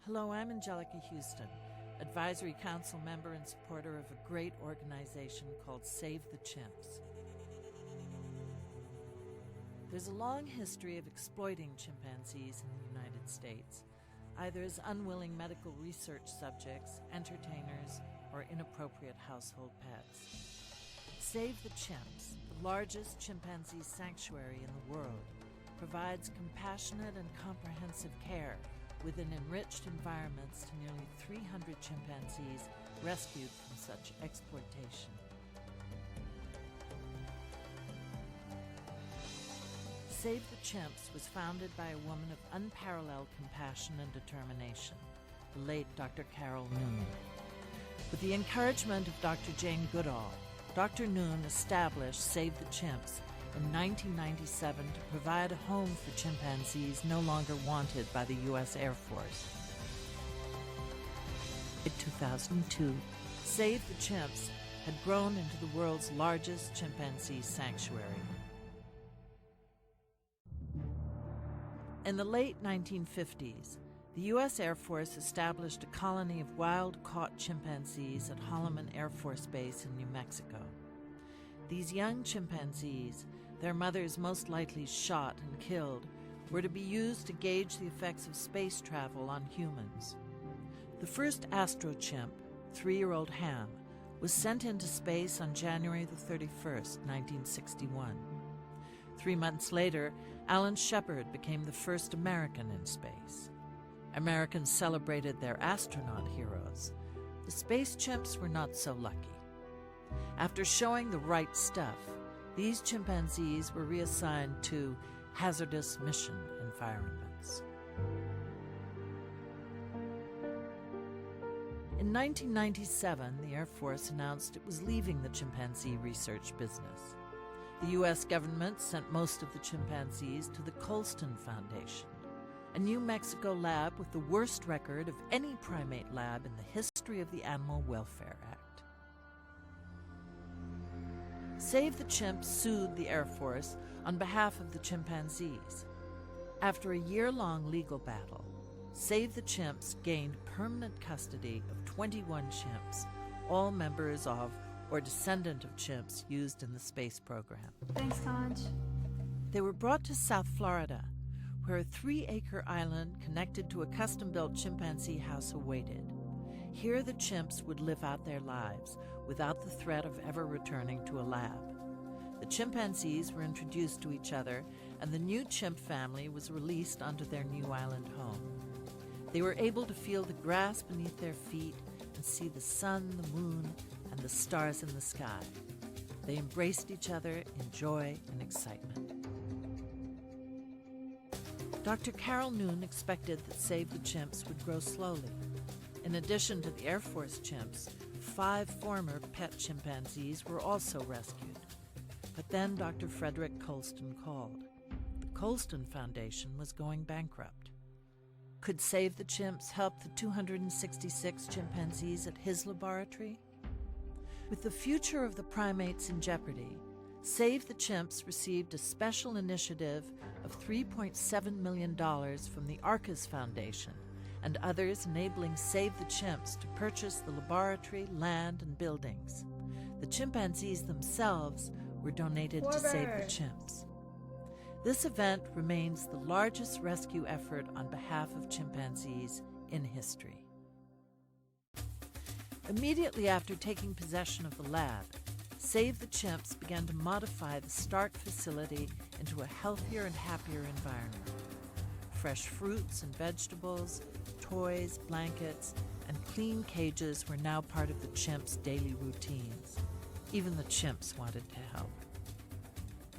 Hello, I'm Angelica Houston, Advisory Council member and supporter of a great organization called Save the Chimps. There's a long history of exploiting chimpanzees in the United States, either as unwilling medical research subjects, entertainers, or inappropriate household pets. Save the Chimps, the largest chimpanzee sanctuary in the world, provides compassionate and comprehensive care within enriched environments to nearly 300 chimpanzees rescued from such exploitation. Save the Chimps was founded by a woman of unparalleled compassion and determination, the late Dr. Carol Noon. With the encouragement of Dr. Jane Goodall, Dr. Noon established Save the Chimps in 1997 to provide a home for chimpanzees no longer wanted by the U.S. Air Force. In 2002, Save the Chimps had grown into the world's largest chimpanzee sanctuary. In the late 1950s, the U.S. Air Force established a colony of wild-caught chimpanzees at Halloran Air Force Base in New Mexico. These young chimpanzees, their mothers most likely shot and killed, were to be used to gauge the effects of space travel on humans. The first astrochimp, 3-year-old Ham, was sent into space on January 31, 1961. 3 months later, Alan Shepard became the first American in space. Americans celebrated their astronaut heroes. The space chimps were not so lucky. After showing the right stuff, these chimpanzees were reassigned to hazardous mission environments. In 1997, the Air Force announced it was leaving the chimpanzee research business. The U.S. government sent most of the chimpanzees to the Colston Foundation, a New Mexico lab with the worst record of any primate lab in the history of the Animal Welfare Act. Save the Chimps sued the Air Force on behalf of the chimpanzees. After a year-long legal battle, Save the Chimps gained permanent custody of 21 chimps, all members of or descendant of chimps used in the space program. Thanks, Conch. They were brought to South Florida, where a 3-acre island connected to a custom-built chimpanzee house awaited. Here the chimps would live out their lives without the threat of ever returning to a lab. The chimpanzees were introduced to each other, and the new chimp family was released onto their new island home. They were able to feel the grass beneath their feet and see the sun, the moon, and the stars in the sky. They embraced each other in joy and excitement. Dr. Carol Noon expected that Save the Chimps would grow slowly. In addition to the Air Force chimps, 5 former pet chimpanzees were also rescued. But then Dr. Frederick Colston called. The Colston Foundation was going bankrupt. Could Save the Chimps help the 266 chimpanzees at his laboratory? With the future of the primates in jeopardy, Save the Chimps received a special initiative of $3.7 million from the Arcus Foundation and others, enabling Save the Chimps to purchase the laboratory, land, and buildings. The chimpanzees themselves were donated to Save the Chimps. This event remains the largest rescue effort on behalf of chimpanzees in history. Immediately after taking possession of the lab, Save the Chimps began to modify the Stark facility into a healthier and happier environment. Fresh fruits and vegetables, toys, blankets, and clean cages were now part of the chimps' daily routines. Even the chimps wanted to help.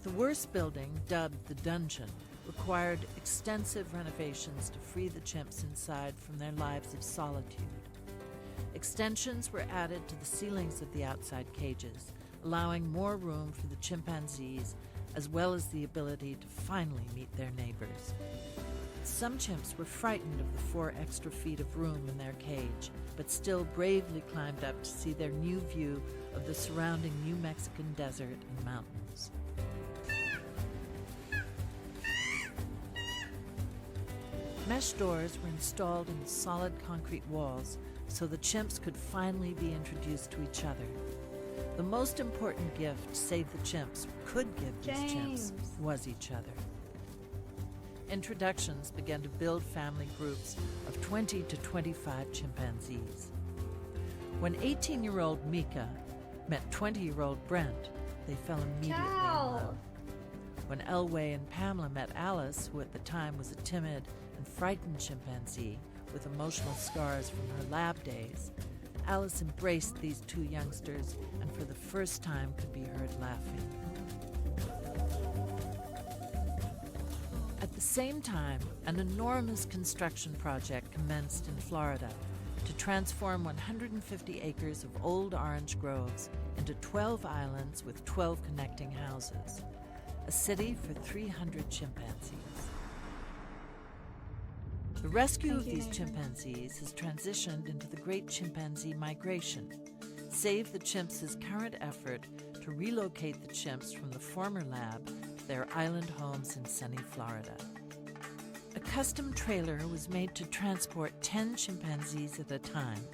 The worst building, dubbed the dungeon, required extensive renovations to free the chimps inside from their lives of solitude. Extensions were added to the ceilings of the outside cages, allowing more room for the chimpanzees, as well as the ability to finally meet their neighbors. Some chimps were frightened of the 4 extra feet of room in their cage, but still bravely climbed up to see their new view of the surrounding New Mexican desert and mountains. Mesh doors were installed in the solid concrete walls so the chimps could finally be introduced to each other. The most important gift Save the Chimps could give these chimps was each other. Introductions began to build family groups of 20 to 25 chimpanzees. When 18-year-old Mika met 20-year-old Brent, they fell immediately in love. When Elway and Pamela met Alice, who at the time was a timid and frightened chimpanzee with emotional scars from her lab days, Alice embraced these two youngsters and for the first time could be heard laughing. At the same time, an enormous construction project commenced in Florida to transform 150 acres of old orange groves into 12 islands with 12 connecting houses, a city for 300 chimpanzees. The rescue of these chimpanzees has transitioned into the Great Chimpanzee Migration, Save the Chimps' current effort to relocate the chimps from the former lab to their island homes in sunny Florida. A custom trailer was made to transport 10 chimpanzees at a time,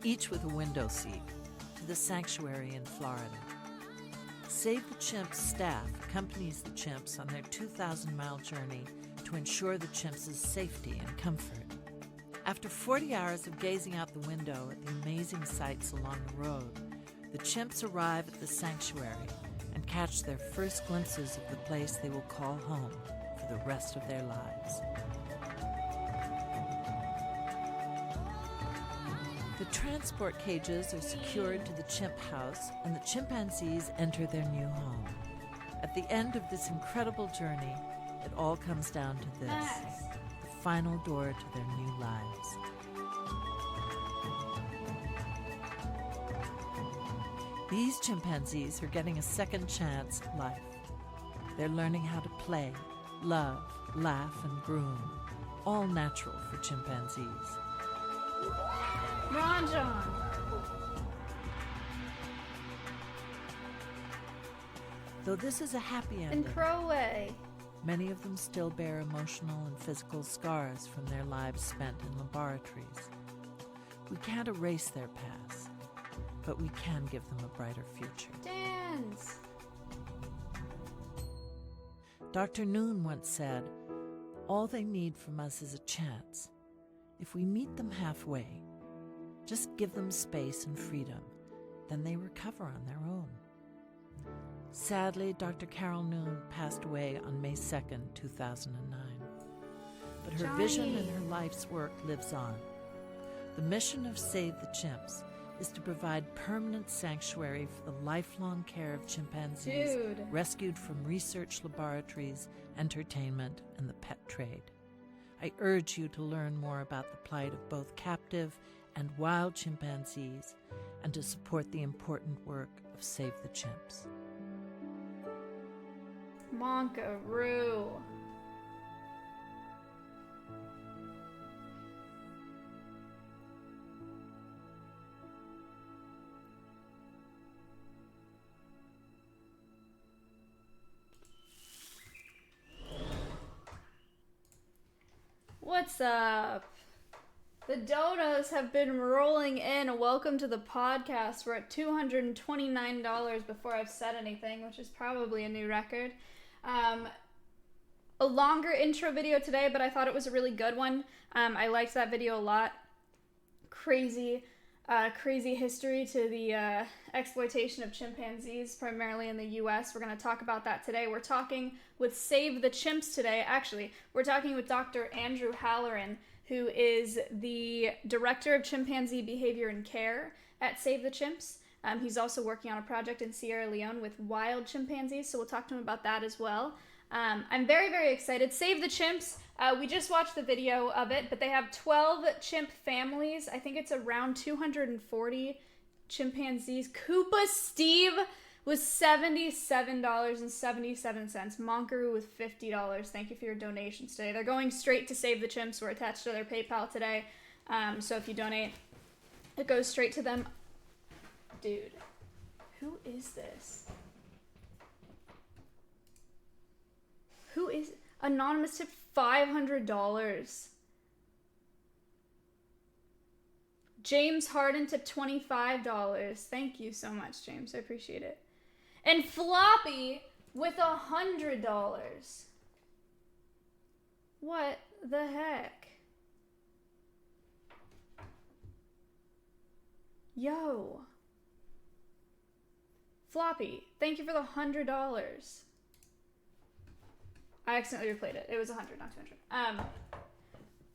each with a window seat, to the sanctuary in Florida. Save the Chimps staff accompanies the chimps on their 2,000-mile journey to ensure the chimps' safety and comfort. After 40 hours of gazing out the window at the amazing sights along the road, the chimps arrive at the sanctuary and catch their first glimpses of the place they will call home for the rest of their lives. The transport cages are secured to the chimp house, and the chimpanzees enter their new home. At the end of this incredible journey, it all comes down to this, the final door to their new lives. These chimpanzees are getting a second chance at life. They're learning how to play, love, laugh, and groom, all natural for chimpanzees. Ranjan! Though this is a happy In ending, Crowway. many of them still bear emotional and physical scars from their lives spent in laboratories. We can't erase their past, but we can give them a brighter future. Dance! Dr. Noon once said, "All they need from us is a chance. If we meet them halfway, just give them space and freedom, then they recover on their own." Sadly, Dr. Carol Noon passed away on May 2nd, 2009. But her vision and her life's work lives on. The mission of Save the Chimps is to provide permanent sanctuary for the lifelong care of chimpanzees rescued from research laboratories, entertainment, and the pet trade. I urge you to learn more about the plight of both captive and wild chimpanzees and to support the important work of Save the Chimps. Monkaroo. What's up? The donos have been rolling in. Welcome to the podcast. We're at $229 before I've said anything, which is probably a new record. A longer intro video today, but I thought it was a really good one. I liked that video a lot. Crazy history to the exploitation of chimpanzees, primarily in the U.S. We're going to talk about that today. We're talking with Save the Chimps today. Actually, we're talking with Dr. Andrew Halloran, who is the Director of Chimpanzee Behavior and Care at Save the Chimps. He's also working on a project in Sierra Leone with wild chimpanzees, so we'll talk to him about that as well. I'm very, very excited. Save the Chimps. We just watched the video of it, but they have 12 chimp families. I think it's around 240 chimpanzees. Koopa Steve was $77.77. Monkaroo with $50. Thank you for your donations today. They're going straight to Save the Chimps. We're attached to their PayPal today. So if you donate, it goes straight to them. Dude, who is this? Who is Anonymous tip $500? James Harden tipped $25. Thank you so much, James. I appreciate it. And Floppy with $100. What the heck? Yo. Floppy, thank you for the $100. I accidentally replayed it. It was 100, not 200.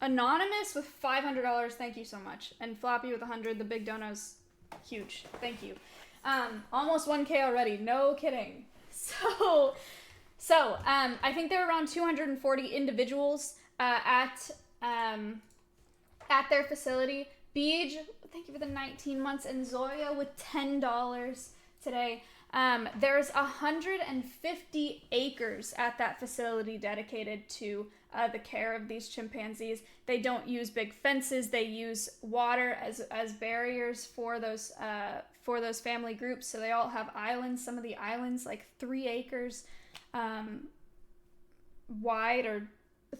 Anonymous with $500. Thank you so much. And Floppy with 100. The big dono's huge. Thank you. Almost 1K already. No kidding. So I think there were around 240 individuals at their facility. Beej, thank you for the 19 months. And Zoya with $10 today. There's 150 acres at that facility dedicated to the care of these chimpanzees. They don't use big fences. They use water as barriers for those family groups. So they all have islands. Some of the islands, like 3 acres wide, or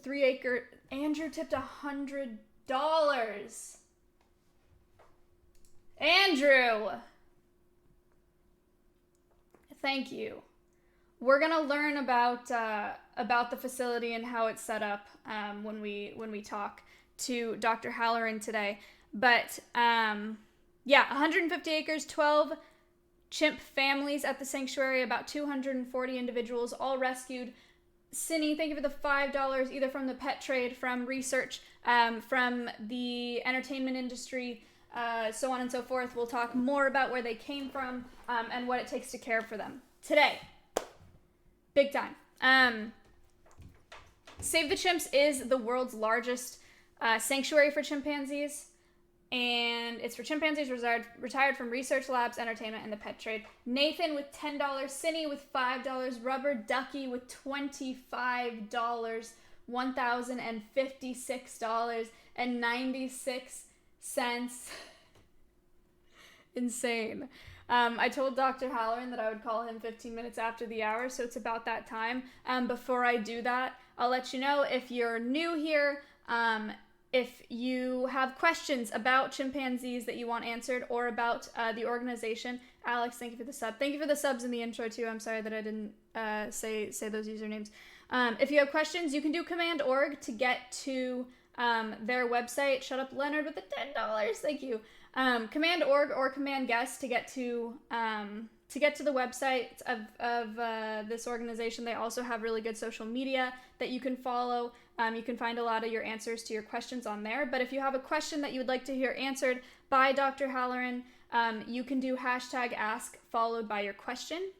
3 acre. Andrew tipped $100. Andrew, thank you. We're gonna learn about the facility and how it's set up when we talk to Dr. Halloran today. But yeah, 150 acres, 12 chimp families at the sanctuary, about 240 individuals, all rescued. Cindy, thank you for the $5, either from the pet trade, from research, from the entertainment industry, so on and so forth. We'll talk more about where they came from and what it takes to care for them today. Big time. Save the Chimps is the world's largest sanctuary for chimpanzees, and it's for chimpanzees retired from research labs, entertainment, and the pet trade. Nathan with $10, Cindy with $5, Rubber Ducky with $25, $1,056.96. Insane. I told Dr. Halloran that I would call him 15 minutes after the hour, so it's about that time. Before I do that, I'll let you know, if you're new here, if you have questions about chimpanzees that you want answered, or about the organization. Alex, thank you for the sub. Thank you for the subs in the intro too. I'm sorry that I didn't say those usernames. If you have questions, you can do Command Org to get to their website. Shut up, Leonard, with the $10. Thank you. Command Org or Command Guest to get to the website of this organization. They also have really good social media that you can follow. You can find a lot of your answers to your questions on there. But if you have a question that you would like to hear answered by Dr. Halloran, you can do #ask followed by your question,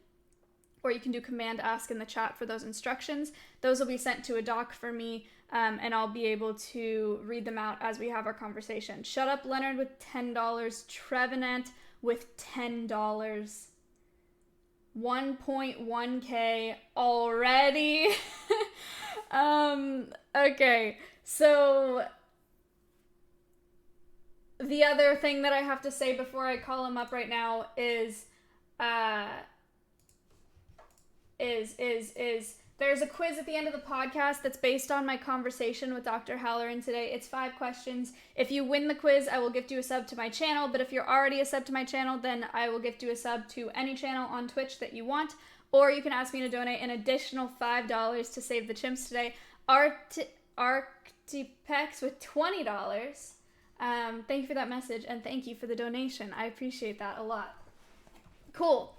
or you can do Command Ask in the chat for those instructions. Those will be sent to a doc for me, and I'll be able to read them out as we have our conversation. Shut up, Leonard, with $10. Trevenant with $10. 1.1K already. Okay, so the other thing that I have to say before I call him up right now is there's a quiz at the end of the podcast that's based on my conversation with Dr. Halloran today. It's 5 questions. If you win the quiz, I will gift you a sub to my channel, but if you're already a sub to my channel, then I will gift you a sub to any channel on Twitch that you want, or you can ask me to donate an additional $5 to Save the Chimps today. Arctipex with $20. Thank you for that message, and thank you for the donation. I appreciate that a lot. Cool.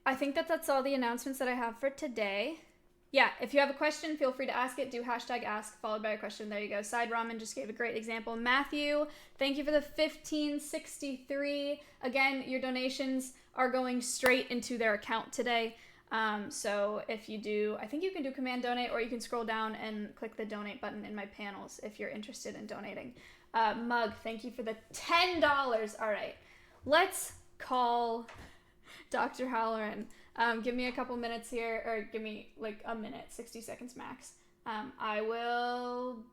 I think that's all the announcements that I have for today. Yeah, if you have a question, feel free to ask it. Do #ask followed by a question. There you go. Side Ramen just gave a great example. Matthew, thank you for the $15.63. Again, your donations are going straight into their account today. So if you do, I think you can do Command Donate, or you can scroll down and click the donate button in my panels if you're interested in donating. Mug, thank you for the $10. All right, let's call Dr. Halloran. Give me a couple minutes here, or give me like a minute, 60 seconds max. I will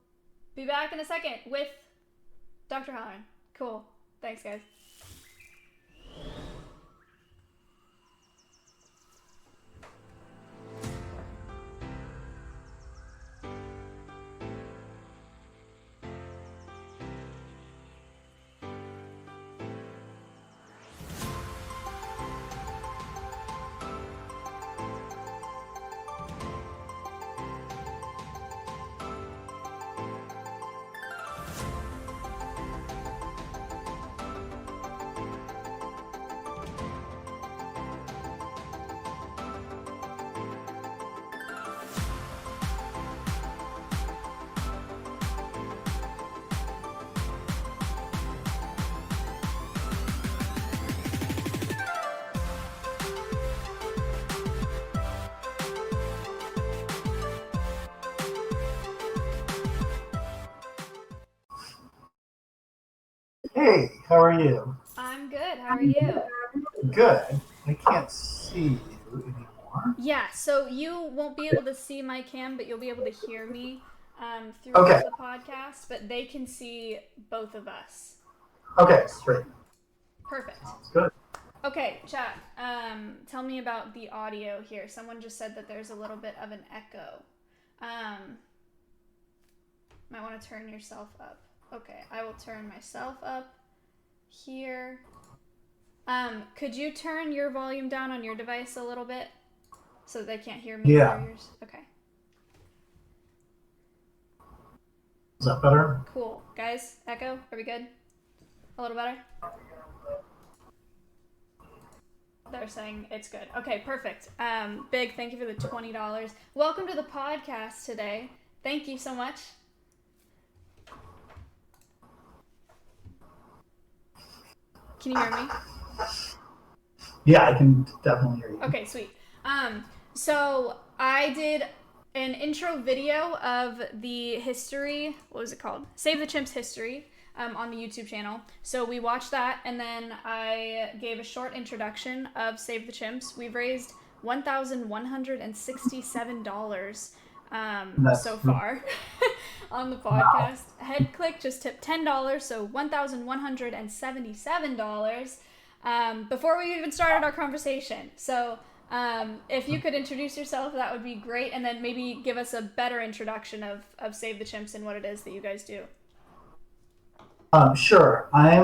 be back in a second with Dr. Halloran. Cool. Thanks, guys. Hey, how are you? I'm good. How are you? Good. I can't see you anymore. Yeah, so you won't be able to see my cam, but you'll be able to hear me throughout Okay. the podcast, but they can see both of us. Okay, great. Perfect. Sounds good. Okay, chat. Tell me about the audio here. Someone just said that there's a little bit of an echo. Might want to turn yourself up. Okay, I will turn myself up here. Could you turn your volume down on your device a little bit so that they can't hear me Yeah. through yours? Okay. Is that better? Cool. Guys, echo, are we good? A little better? They're saying it's good. Okay, perfect. Big thank you for the $20. Welcome to the podcast today. Thank you so much. Can you hear me? Yeah, I can definitely hear you. Okay, sweet. So I did an intro video of the history. What was it called? Save the Chimps history. On the YouTube channel. So we watched that, and then I gave a short introduction of Save the Chimps. We've raised $1,167 so far on the podcast. Wow. Head Click just tipped $10, so $1,177 before we even started our conversation. So if you could introduce yourself, that would be great, and then maybe give us a better introduction of Save the Chimps and what it is that you guys do. Sure. My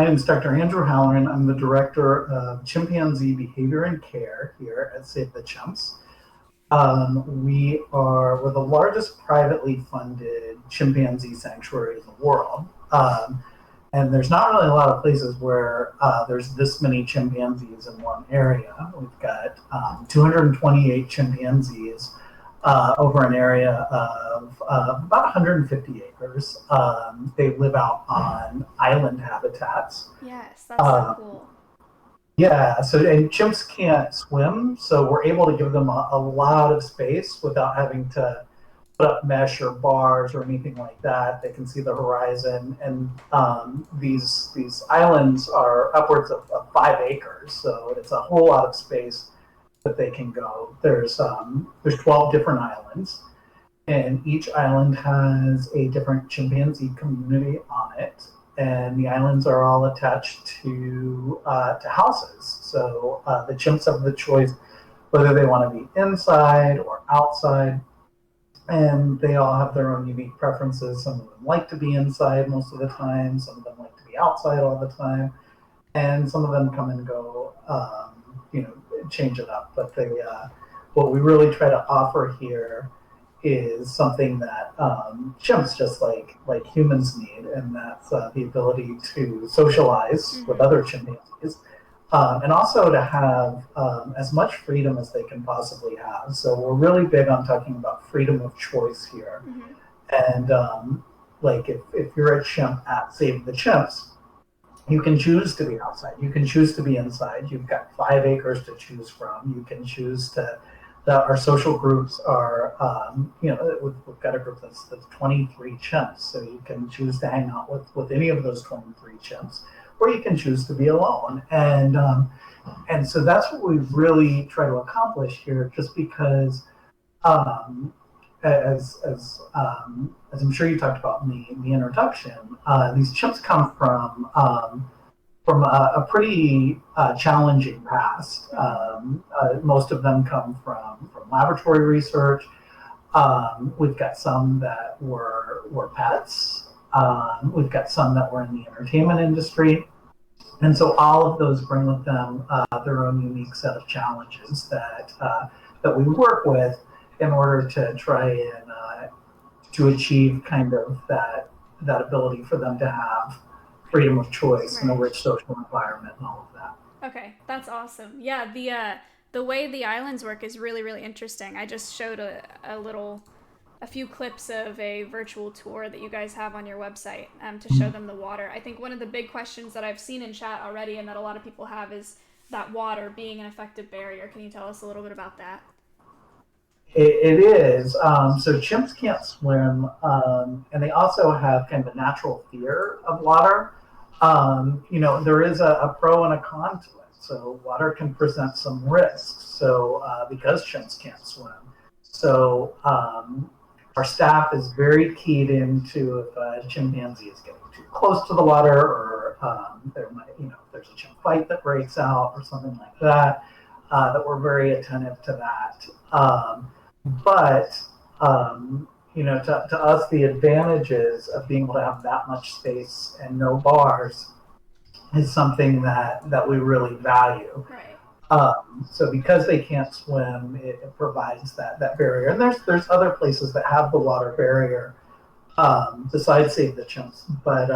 name is Dr. Andrew Halloran. I'm the director of chimpanzee behavior and care here at Save the Chimps. We're the largest privately funded chimpanzee sanctuary in the world. And there's not really a lot of places where there's this many chimpanzees in one area. We've got 228 chimpanzees over an area of about 150 acres. They live out on island habitats. Yes, that's so cool. Yeah, and chimps can't swim, so we're able to give them a lot of space without having to put up mesh or bars or anything like that. They can see the horizon, and these islands are upwards of 5 acres, so it's a whole lot of space that they can go. There's 12 different islands, and each island has a different chimpanzee community on it, and the islands are all attached to houses. So the chimps have the choice whether they want to be inside or outside, and they all have their own unique preferences. Some of them like to be inside most of the time, some of them like to be outside all the time, and some of them come and go, change it up. But what we really try to offer here is something that chimps, just like humans, need, and that's the ability to socialize with other chimpanzees, and also to have as much freedom as they can possibly have. So we're really big on talking about freedom of choice here. And if you're a chimp at Save the Chimps, you can choose to be outside. You can choose to be inside. You've got 5 acres to choose from. You can choose to. Our social groups are, we've got a group that's 23 chimps, so you can choose to hang out with any of those 23 chimps, or you can choose to be alone. And so that's what we really try to accomplish here, just because, as I'm sure you talked about in the introduction, these chimps come from a pretty challenging past. Most of them come from laboratory research. We've got some that were pets. We've got some that were in the entertainment industry. And so all of those bring with them their own unique set of challenges that we work with in order to try and to achieve kind of that ability for them to have freedom of choice and a rich social environment and all of that. Okay, that's awesome. Yeah, the way the islands work is really, really interesting. I just showed a few clips of a virtual tour that you guys have on your website to show them the water. I think one of the big questions that I've seen in chat already and that a lot of people have is that water being an effective barrier. Can you tell us a little bit about that? It is. So chimps can't swim, and they also have kind of a natural fear of water. There is a pro and a con to it. So water can present some risks. So because chimps can't swim, so our staff is very keyed into if a chimpanzee is getting too close to the water, or there might, if there's a chimp fight that breaks out or something like that, that we're very attentive to that. But to us, the advantages of being able to have that much space and no bars is something that we really value. Right. So because they can't swim, it provides that barrier. And there's other places that have the water barrier besides Save the Chimps, but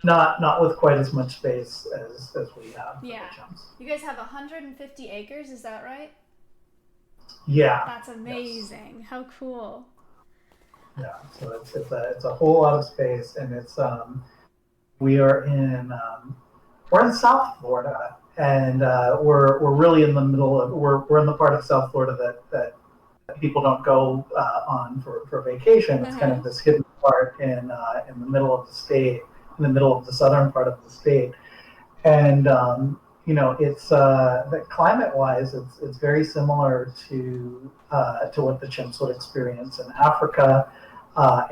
not with quite as much space as we have for the chimps. You guys have 150 acres, is that right? Yeah. That's amazing. Yes. How cool. Yeah, so it's a whole lot of space, and it's we're in South Florida, and we're really in the middle of we're in the part of South Florida that people don't go on for vacation. It's kind of this hidden part in the middle of the state, in the middle of the southern part of the state, and it's that climate-wise, it's very similar to what the chimps would experience in Africa.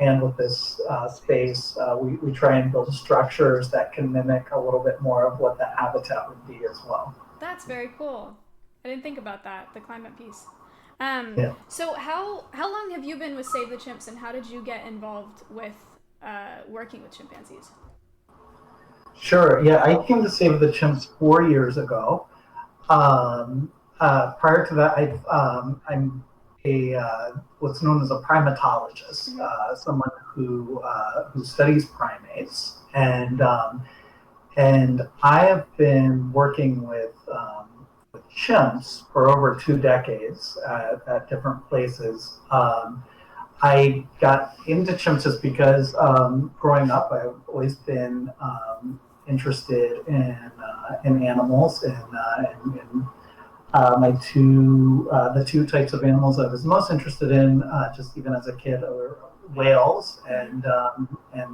And with this space, we try and build structures that can mimic a little bit more of what the habitat would be as well. That's very cool. I didn't think about that, the climate piece. So how long have you been with Save the Chimps, and how did you get involved with working with chimpanzees? Sure. Yeah, I came to Save the Chimps 4 years ago. Prior to that, I'm what's known as a primatologist, someone who studies primates, and I have been working with chimps for over 2 decades at different places. I got into chimps just because growing up, I've always been interested in animals, and the two types of animals I was most interested in, just even as a kid, were whales and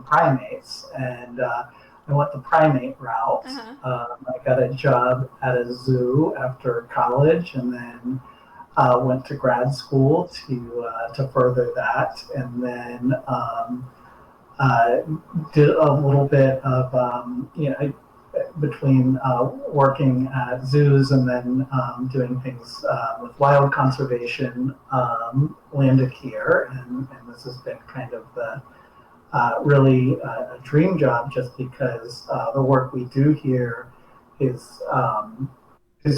primates. And I went the primate route. I got a job at a zoo after college, and then went to grad school to further that, and then did a little bit of between working at zoos and then doing things with wild conservation, landed here, and this has been kind of the really a dream job, just because the work we do here is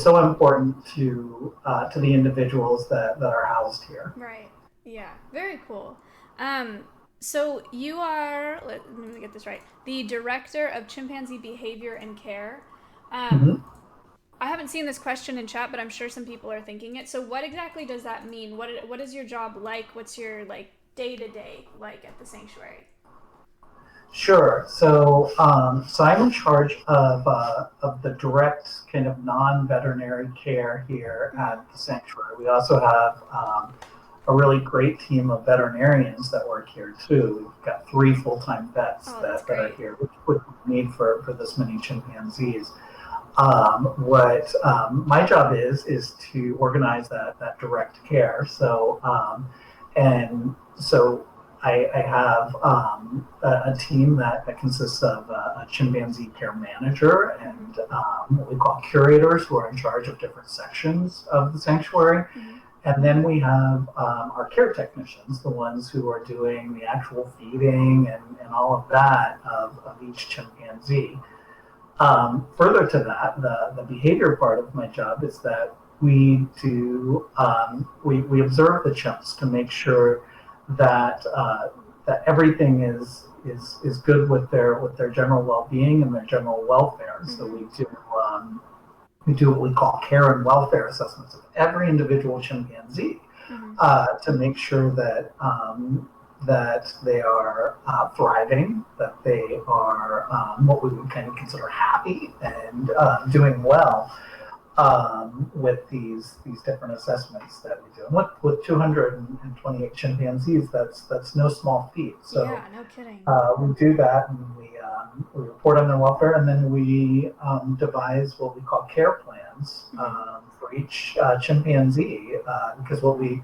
so important to the individuals that are housed here. Right. Yeah. Very cool. So you are, let me get this right, the director of chimpanzee behavior and care. I haven't seen this question in chat, but I'm sure some people are thinking it. So what exactly does that mean? What is your job like? What's your day-to-day like at the sanctuary? Sure. So I'm in charge of the direct kind of non-veterinary care here at the sanctuary. We also have a really great team of veterinarians that work here too. We've got 3 full-time vets that are here, which we need for this many chimpanzees. What my job is to organize that direct care. So I have a team that consists of a chimpanzee care manager and what we call curators, who are in charge of different sections of the sanctuary. And then we have our care technicians, the ones who are doing the actual feeding and all of that of each chimpanzee. Further to that, the behavior part of my job is that we do we observe the chimps to make sure that that everything is good with their general well-being and their general welfare. So we do what we call care and welfare assessments of every individual chimpanzee to make sure that that they are thriving, that they are what we would kind of consider happy and doing well with these different assessments that we do. And with 228 chimpanzees, that's no small feat. So yeah, no kidding. We do that, and we report on their welfare, and then we devise what we call care plans for each chimpanzee, because what we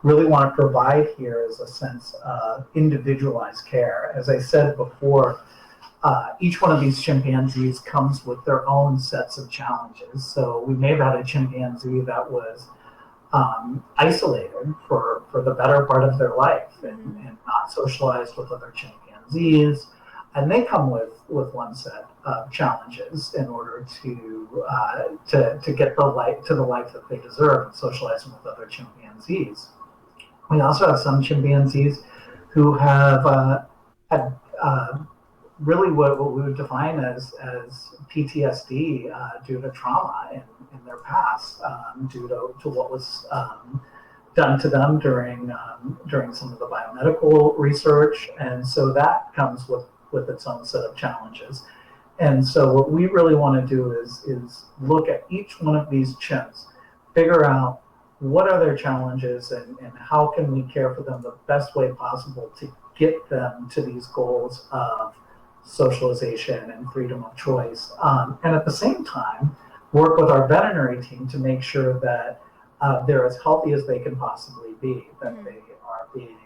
really want to provide here is a sense of individualized care. As I said before, each one of these chimpanzees comes with their own sets of challenges. So we may have had a chimpanzee that was isolated for the better part of their life and not socialized with other chimpanzees. And they come with one set of challenges in order to get the life that they deserve and socializing with other chimpanzees. We also have some chimpanzees who have had really what we would define as PTSD due to trauma in their past, due to what was done to them during some of the biomedical research, and so that comes with its own set of challenges. And so what we really want to do is look at each one of these chimps, figure out what are their challenges and how can we care for them the best way possible to get them to these goals of socialization and freedom of choice. And at the same time, work with our veterinary team to make sure that they're as healthy as they can possibly be, that they are being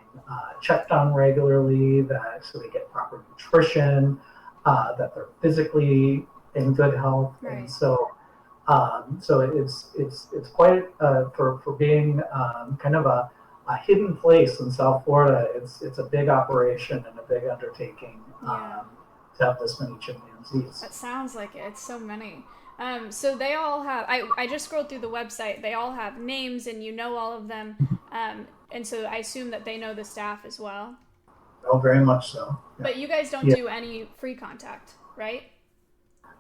checked on regularly, so they get proper nutrition, that they're physically in good health. Right. And so it's quite for being kind of a hidden place in South Florida. It's a big operation and a big undertaking to have this many chimpanzees. That sounds like it. It's so many. So they all have. I just scrolled through the website. They all have names, and you know all of them. And so I assume that they know the staff as well. Oh, very much so. Yeah. But you guys don't do any free contact, right?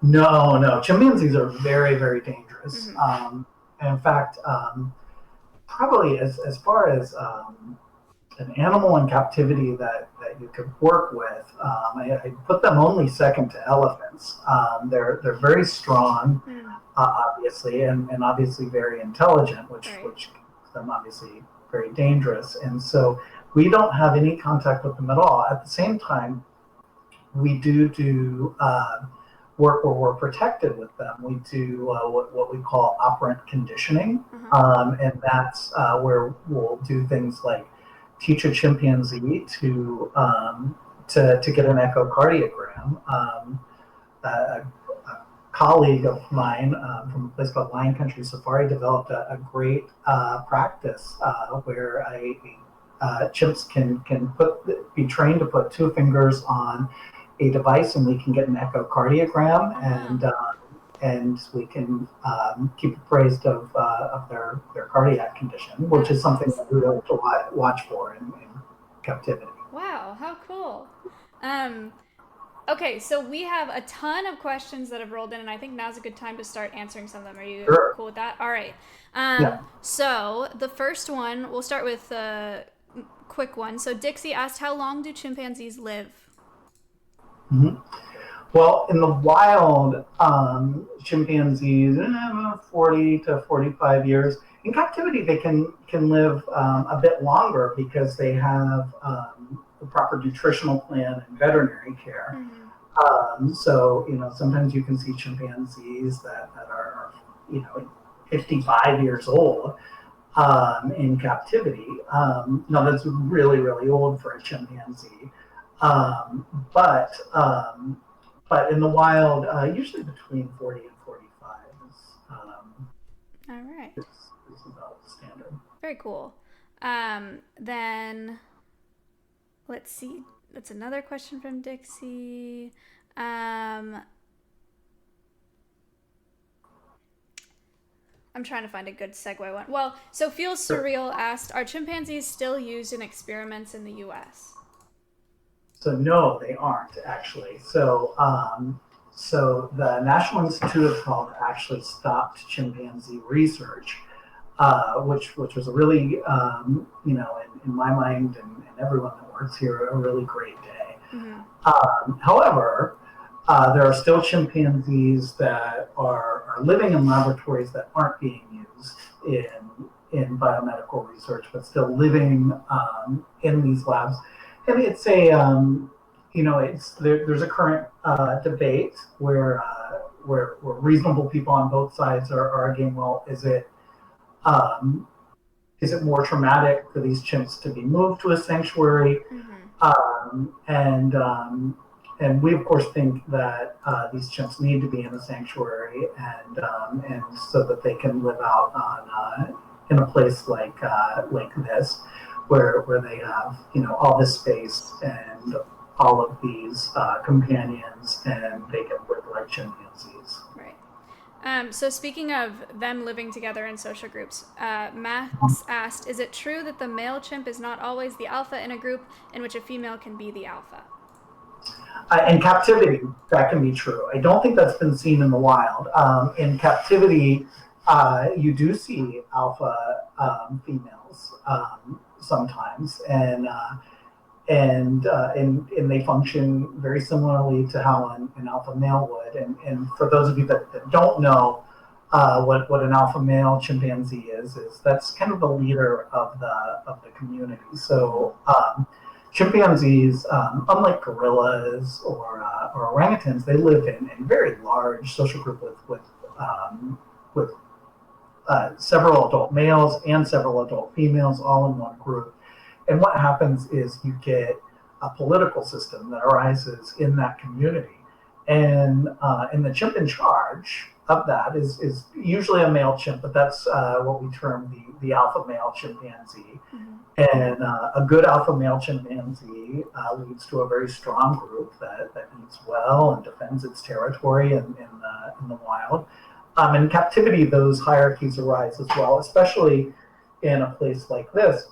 No. Chimpanzees are very, very dangerous. And in fact, probably as far as an animal in captivity that you could work with, I put them only second to elephants. They're very strong, obviously, and obviously very intelligent, which makes them obviously very dangerous. And so we don't have any contact with them at all. At the same time, we do work where we're protected with them. We do what we call operant conditioning, and that's where we'll do things like teach a chimpanzee to get an echocardiogram. A colleague of mine from a place called Lion Country Safari developed a great practice where chimps can be trained to put two fingers on a device, and we can get an echocardiogram, and we can keep appraised of their cardiac condition, which is something that we have to watch for in captivity. Wow, how cool. Okay, so we have a ton of questions that have rolled in, and I think now's a good time to start answering some of them. Are you cool with that? All right. So the first one, we'll start with a quick one. So Dixie asked, how long do chimpanzees live? Well, in the wild, chimpanzees 40 to 45 years. In captivity, they can live a bit longer because they have the proper nutritional plan and veterinary care. So sometimes you can see chimpanzees that are 55 years old in captivity. Now that's really, really old for a chimpanzee. But in the wild, usually between 40 and 45 is about standard. Very cool. Then let's see. That's another question from Dixie. I'm trying to find a good segue one. Well, so Feels Surreal asked, are chimpanzees still used in experiments in the U.S.? So no, they aren't actually. So the National Institute of Health actually stopped chimpanzee research, which was a really, in my mind and everyone that works here, a really great day. However, there are still chimpanzees that are living in laboratories that aren't being used in biomedical research, but still living in these labs. And it's there's a current debate where reasonable people on both sides are arguing, well, um, is it more traumatic for these chimps to be moved to a sanctuary? And we of course think that these chimps need to be in a sanctuary, and so that they can live out on in a place like this, where they have all this space and all of these companions, and they can live like chimpanzees. Right. So speaking of them living together in social groups, Max asked, is it true that the male chimp is not always the alpha in a group in which a female can be the alpha? In captivity, that can be true. I don't think that's been seen in the wild. In captivity, you do see alpha females sometimes, and they function very similarly to how an alpha male would. And for those of you that don't know what an alpha male chimpanzee is that's kind of the leader of the community. So chimpanzees, unlike gorillas or orangutans, they live in very large social group with several adult males and several adult females all in one group. And what happens is you get a political system that arises in that community. And the chimp in charge of that is usually a male chimp, but that's what we term the alpha male chimpanzee. And a good alpha male chimpanzee leads to a very strong group that eats well and defends its territory in the wild. In captivity, those hierarchies arise as well, especially in a place like this,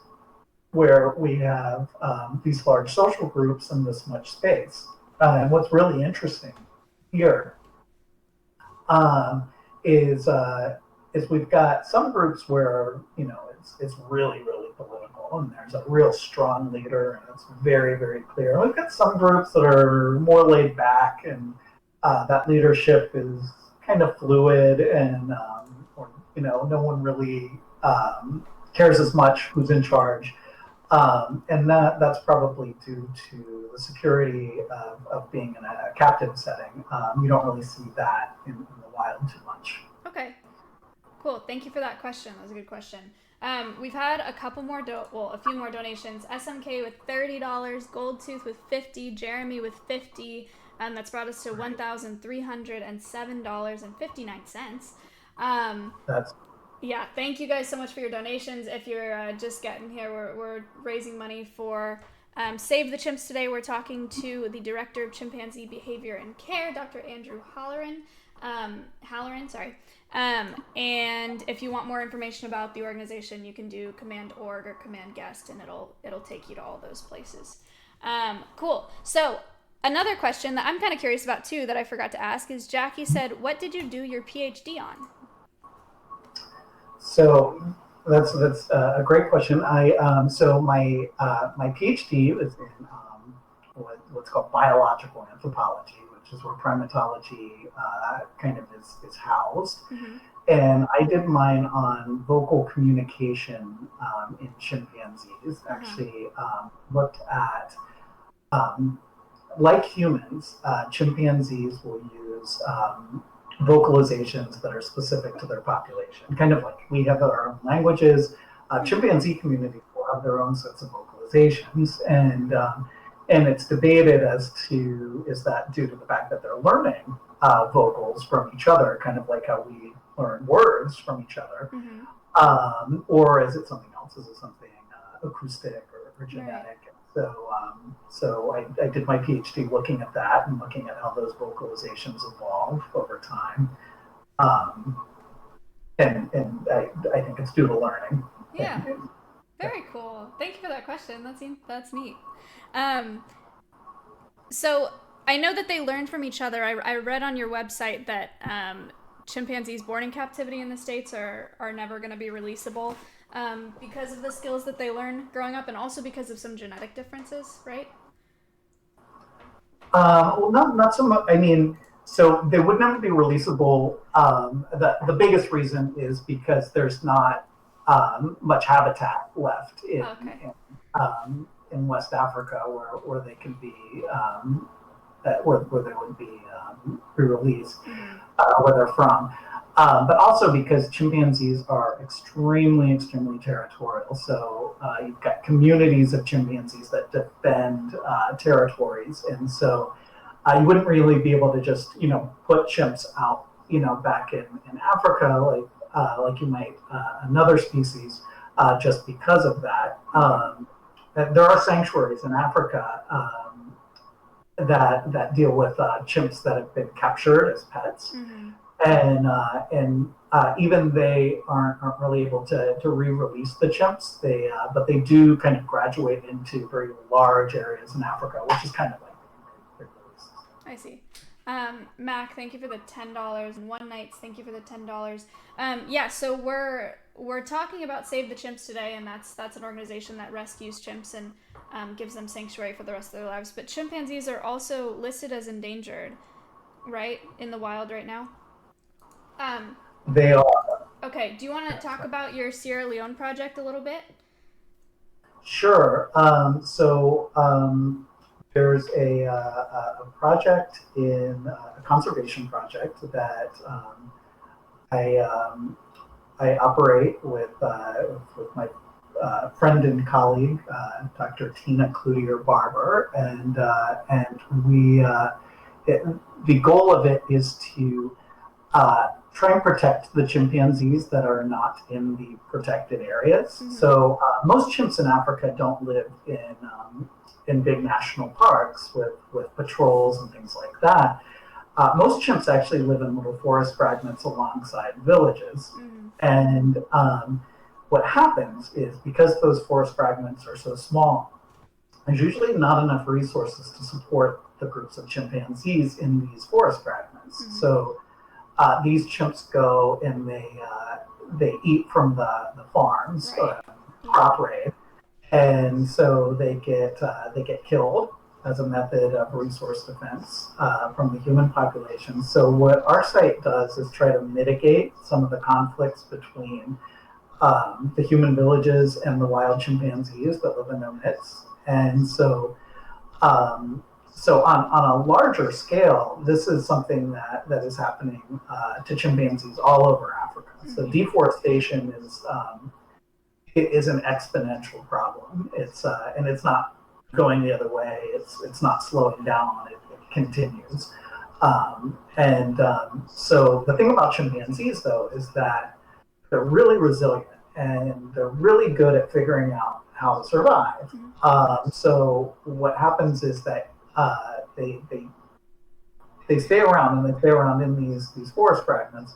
where we have these large social groups and this much space. And what's really interesting here is we've got some groups where it's really, really political, and there's a real strong leader, and it's very, very clear. And we've got some groups that are more laid back, and that leadership is kind of fluid, and no one really cares as much who's in charge. And that's probably due to the security of being in a captive setting. You don't really see that in the wild too much. Okay, cool. Thank you for that question. That was a good question. We've had a couple more, a few more donations. SMK with $30, Goldtooth with $50, Jeremy with $50. That's brought us to $1,307.59. Yeah, thank you guys so much for your donations. If you're just getting here, we're raising money for Save the Chimps today. We're talking to the Director of Chimpanzee Behavior and Care, Dr. Andrew Halloran. And if you want more information about the organization, you can do Command Org or Command Guest, and it'll take you to all those places. Cool. So another question that I'm kind of curious about too that I forgot to ask is, Jackie said, what did you do your PhD on? So that's a great question. So my PhD was in what's called biological anthropology, which is where primatology kind of is housed. And I did mine on vocal communication in chimpanzees. Actually looked at, like humans, chimpanzees will use vocalizations that are specific to their population. Kind of like we have our own languages, chimpanzee communities will have their own sets of vocalizations, and it's debated as to, is that due to the fact that they're learning vocals from each other, kind of like how we learn words from each other, or is it something else? Is it something acoustic or genetic? Right. So I did my PhD looking at that and looking at how those vocalizations evolve over time. And I think it's due to learning. Yeah. Very cool. Thank you for that question. That's neat. So I know that they learn from each other. I read on your website that chimpanzees born in captivity in the States are never going to be releasable because of the skills that they learn growing up, and also because of some genetic differences, right? Well, not so much. I mean, so they would never be releasable. The biggest reason is because there's not much habitat left in West Africa where they can be where they would be re-released, where they're from. But also because chimpanzees are extremely territorial. So you've got communities of chimpanzees that defend territories, and so you wouldn't really be able to just put chimps out back in Africa like you might another species just because of that. There are sanctuaries in Africa that deal with chimps that have been captured as pets. And even they aren't really able to re-release the chimps. But they do kind of graduate into very large areas in Africa, which is kind of like re-release. I see. Mac, thank you for the $10, and One Nights, thank you for the $10. Yeah, so we're talking about Save the Chimps today, and that's an organization that rescues chimps and gives them sanctuary for the rest of their lives. But chimpanzees are also listed as endangered, right, in the wild right now. They are. Okay, do you want to talk about your Sierra Leone project a little bit? Sure. There's a project a conservation project that I operate with my friend and colleague, Dr. Tina Cloutier-Barber, and the goal of it is to try and protect the chimpanzees that are not in the protected areas. So most chimps in Africa don't live in big national parks with patrols and things like that. Most chimps actually live in little forest fragments alongside villages. And what happens is, because those forest fragments are so small, there's usually not enough resources to support the groups of chimpanzees in these forest fragments. So these chimps go and they eat from the farms, crop raid, and so they get killed as a method of resource defense from the human population. So what our site does is try to mitigate some of the conflicts between the human villages and the wild chimpanzees that live in their midst. And so on a larger scale, this is something that is happening to chimpanzees all over Africa. So deforestation is an exponential problem. It's not going the other way. It's not slowing down. It continues. So the thing about chimpanzees, though, is that they're really resilient and they're really good at figuring out how to survive. So what happens is that they stay around, and they stay around in these forest fragments,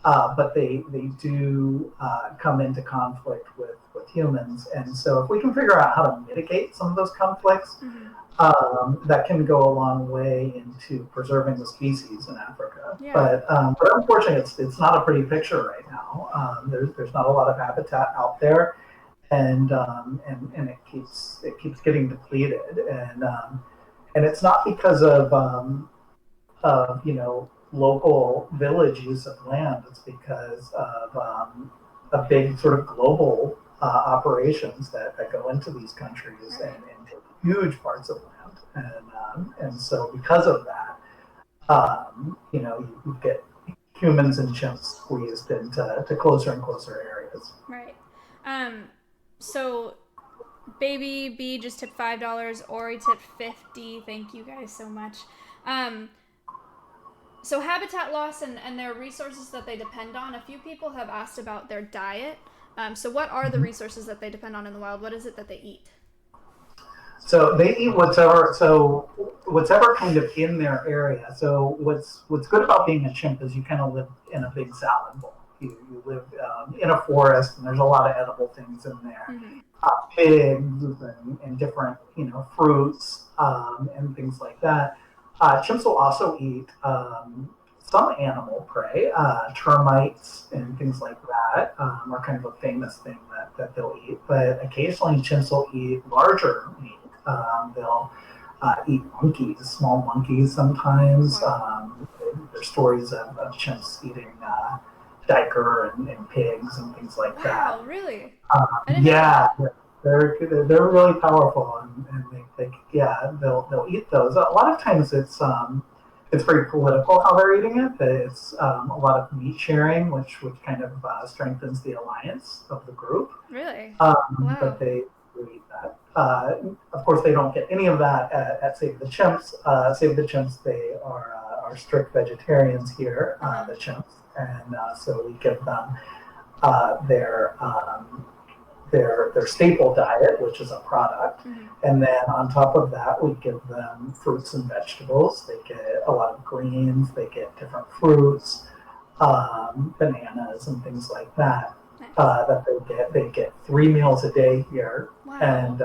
but they do come into conflict with humans. And so if we can figure out how to mitigate some of those conflicts, that can go a long way into preserving the species in Africa. But unfortunately, it's not a pretty picture right now. There's not a lot of habitat out there, and it keeps getting depleted. And it's not because of local village use of land. It's because of a big sort of global operations that go into these countries and take huge parts of land. And so because of that, you get humans and chimps squeezed into closer and closer areas. Right. So Baby B just tipped $5. Ori tipped $50. Thank you guys so much. So habitat loss and their resources that they depend on. A few people have asked about their diet. So what are the resources that they depend on in the wild? What is it that they eat? So they eat whatever kind of in their area. So what's good about being a chimp is you kind of live in a big salad bowl. You live in a forest, and there's a lot of edible things in there. Pigs and different fruits and things like that. Chimps will also eat some animal prey. Termites and things like that are kind of a famous thing that they'll eat. But occasionally chimps will eat larger meat. They'll eat monkeys, small monkeys sometimes. There's stories of chimps eating diker and pigs and things like that. Wow, really? Yeah, they're really powerful, and they'll eat those. A lot of times it's very political how they're eating it. It's a lot of meat sharing, which kind of strengthens the alliance of the group. Really? Wow. But Wow. they do eat that. Of course, they don't get any of that at Save the Chimps. Save the Chimps, they are strict vegetarians here, the chimps, and so we give them their staple diet, which is a product, and then on top of that, we give them fruits and vegetables. They get a lot of greens. They get different fruits, bananas, and things like that. That they get 3 meals a day here, Wow.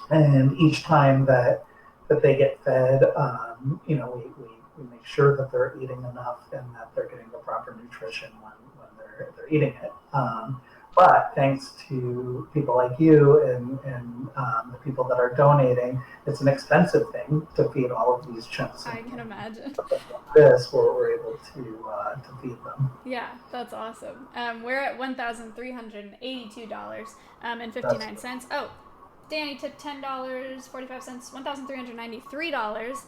and each time that they get fed, we make sure that they're eating enough and that they're getting the proper nutrition when they're eating it. But thanks to people like you and the people that are donating, it's an expensive thing to feed all of these chimps. I can imagine. We're able to feed them. Yeah, that's awesome. We're at $1,382 and 59 cents. Oh, Danny tipped $10.45, $1,393.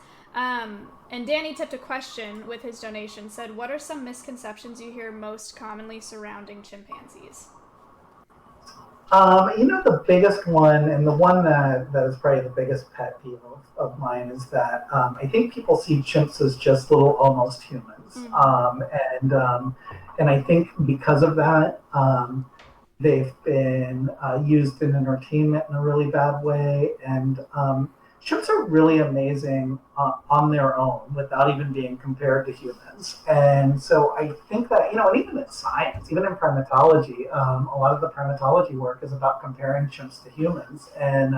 And Danny tipped a question with his donation. Said, "What are some misconceptions you hear most commonly surrounding chimpanzees?" The biggest one, and the one that is probably the biggest pet peeve of mine, is that I think people see chimps as just little almost humans. And I think because of that, they've been used in entertainment in a really bad way. And chimps are really amazing on their own without even being compared to humans. And so I think that, and even in science, even in primatology, a lot of the primatology work is about comparing chimps to humans. And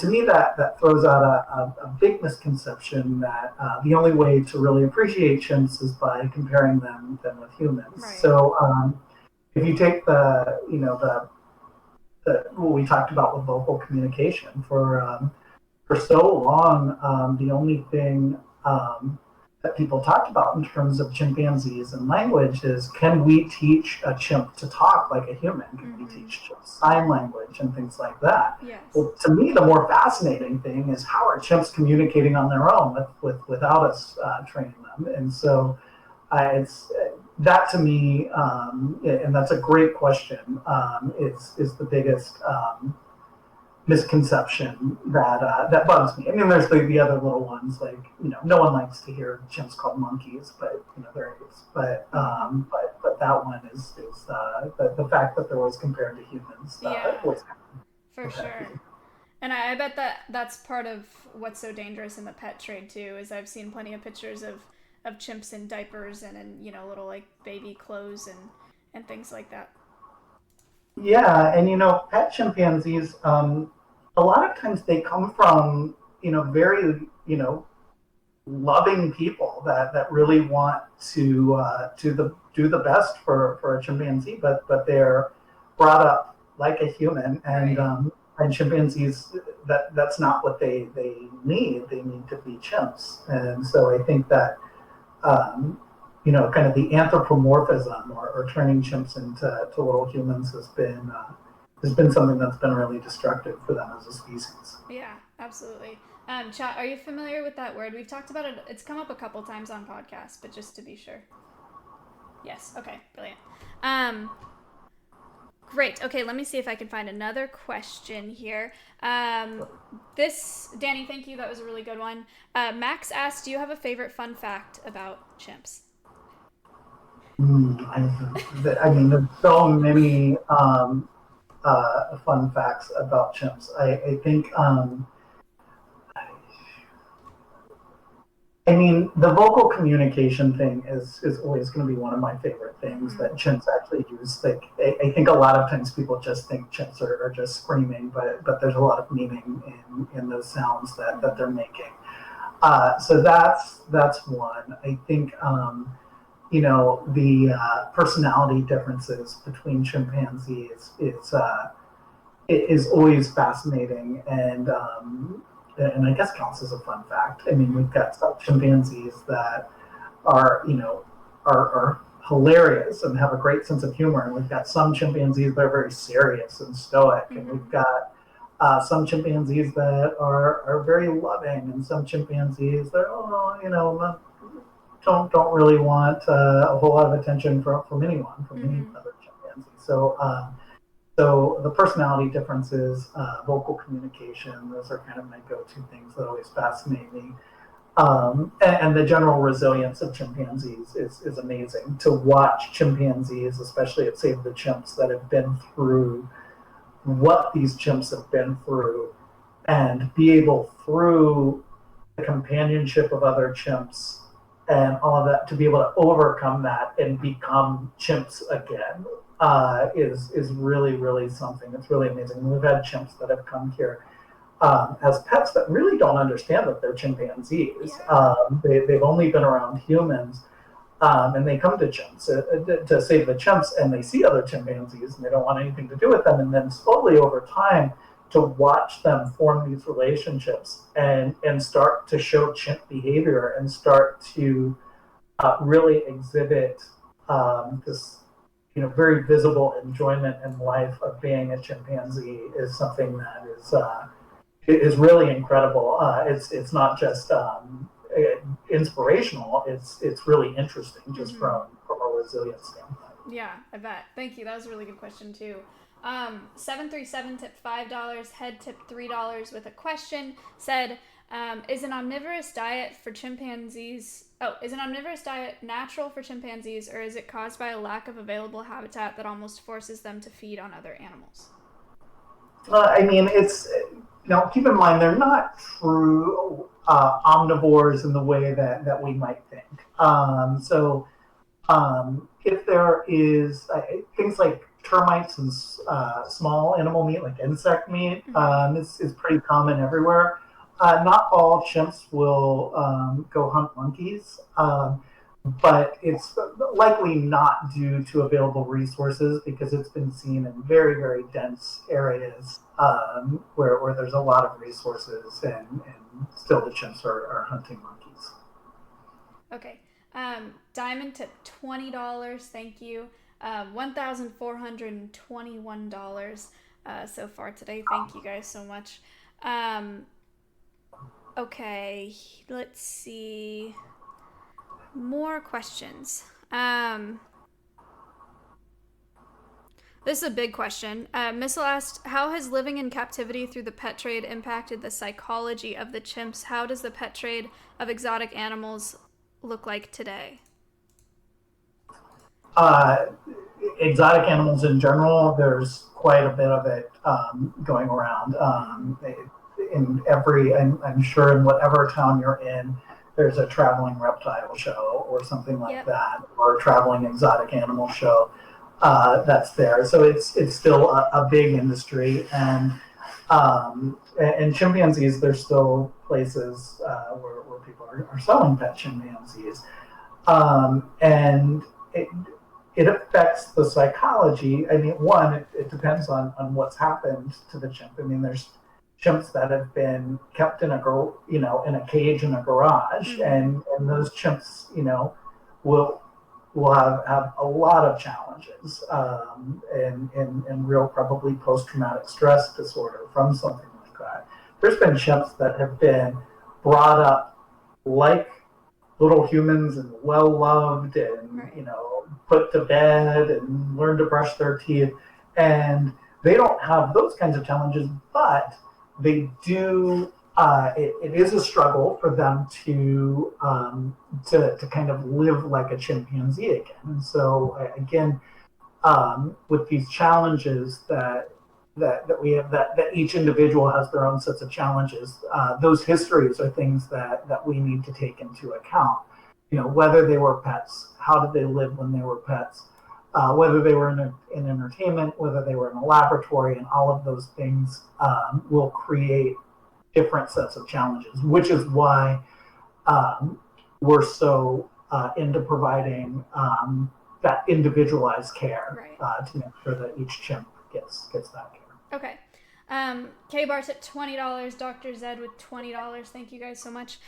to me, that throws out a big misconception that the only way to really appreciate chimps is by comparing them with humans. Right. So if you take what we talked about with vocal communication for so long, the only thing that people talked about in terms of chimpanzees and language is, can we teach a chimp to talk like a human? Can we teach chimps sign language and things like that? Yes. Well, to me, the more fascinating thing is, how are chimps communicating on their own without us training them? And so it's that, to me, and that's a great question, is the biggest misconception that bugs me. I mean, there's the other little ones, like, no one likes to hear chimps called monkeys, but there it is. But that one is the fact that they're always compared to humans. For sure. And I bet that's part of what's so dangerous in the pet trade too. Is I've seen plenty of pictures of chimps in diapers and in little like baby clothes and things like that. Yeah, and pet chimpanzees, a lot of times they come from very loving people that really want to do the best for a chimpanzee, but they're brought up like a human, and Right. And chimpanzees, that's not what they need. They need to be chimps, and so I think that kind of the anthropomorphism or turning chimps into little humans has been something that's been really destructive for them as a species. Yeah, absolutely. Chat, are you familiar with that word? We've talked about it. It's come up a couple times on podcasts, but just to be sure. Yes. Okay. Brilliant. Great. Okay, let me see if I can find another question here. Danny, thank you. That was a really good one. Max asked, do you have a favorite fun fact about chimps? I mean, there's so many fun facts about chimps. I think, the vocal communication thing is always going to be one of my favorite things that chimps actually use. Like, I think a lot of times people just think chimps are just screaming, but there's a lot of meaning in those sounds that they're making. So that's one. I think, the personality differences between chimpanzees is always fascinating, and I guess counts as a fun fact. I mean, we've got some chimpanzees that are hilarious and have a great sense of humor. And we've got some chimpanzees that are very serious and stoic, and we've got some chimpanzees that are very loving, and some chimpanzees that don't really want a whole lot of attention from anyone, from any other chimpanzee. So the personality differences, vocal communication, those are kind of my go-to things that always fascinate me. And the general resilience of chimpanzees is amazing. To watch chimpanzees, especially at Save the Chimps, that have been through what these chimps have been through, and be able, through the companionship of other chimps and all of that, to be able to overcome that and become chimps again, is really, really something. It's really amazing. We've had chimps that have come here as pets that really don't understand that they're chimpanzees. They've only been around humans, and they come to chimps to save the chimps, and they see other chimpanzees and they don't want anything to do with them. And then slowly over time, to watch them form these relationships and start to show chimp behavior and start to really exhibit this very visible enjoyment in life of being a chimpanzee is something that is really incredible. It's not just inspirational. It's really interesting, just from a resilience standpoint. Yeah, I bet. Thank you. That was a really good question too. 737 tipped $5, head tipped $3 with a question. Said, is an omnivorous diet natural for chimpanzees, or is it caused by a lack of available habitat that almost forces them to feed on other animals? It's keep in mind, they're not true omnivores in the way that we might think. If there is things like termites and small animal meat, like insect meat, is pretty common everywhere. Not all chimps will go hunt monkeys, but it's likely not due to available resources, because it's been seen in very, very dense areas where there's a lot of resources, and still the chimps are hunting monkeys. Okay. Diamond tipped $20. Thank you. $1,421 so far today. Thank you guys so much. Okay, let's see. More questions. This is a big question. Missile asked, how has living in captivity through the pet trade impacted the psychology of the chimps? How does the pet trade of exotic animals look like today? Exotic animals in general, there's quite a bit of it going around. I'm sure in whatever town you're in, there's a traveling reptile show or something like that, or a traveling exotic animal show that's there. So it's still a big industry, and chimpanzees, there's still places where people are selling pet chimpanzees, and it affects the psychology. One, it depends on what's happened to the chimp. There's chimps that have been kept in a cage in a garage, and those chimps, will have a lot of challenges, and real, probably post-traumatic stress disorder from something like that. There's been chimps that have been brought up like little humans and well loved, and put to bed and learn to brush their teeth, and they don't have those kinds of challenges, but they do. It is a struggle for them to kind of live like a chimpanzee again. And so again, with these challenges that we have, that each individual has their own sets of challenges. Those histories are things that we need to take into account. Whether they were pets, how did they live when they were pets, whether they were in entertainment, whether they were in a laboratory, and all of those things will create different sets of challenges, which is why we're so into providing that individualized care, to make sure that each chimp gets that care. Okay. K-Bar tipped $20, Dr. Zed with $20. Thank you guys so much.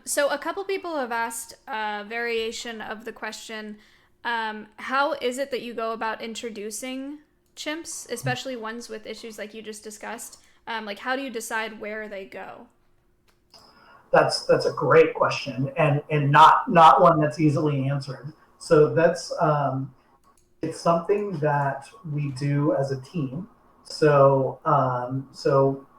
So a couple people have asked a variation of the question, How is it that you go about introducing chimps, especially ones with issues like you just discussed? Like, how do you decide where they go? That's a great question, and not one that's easily answered. So that's it's something that we do as a team. So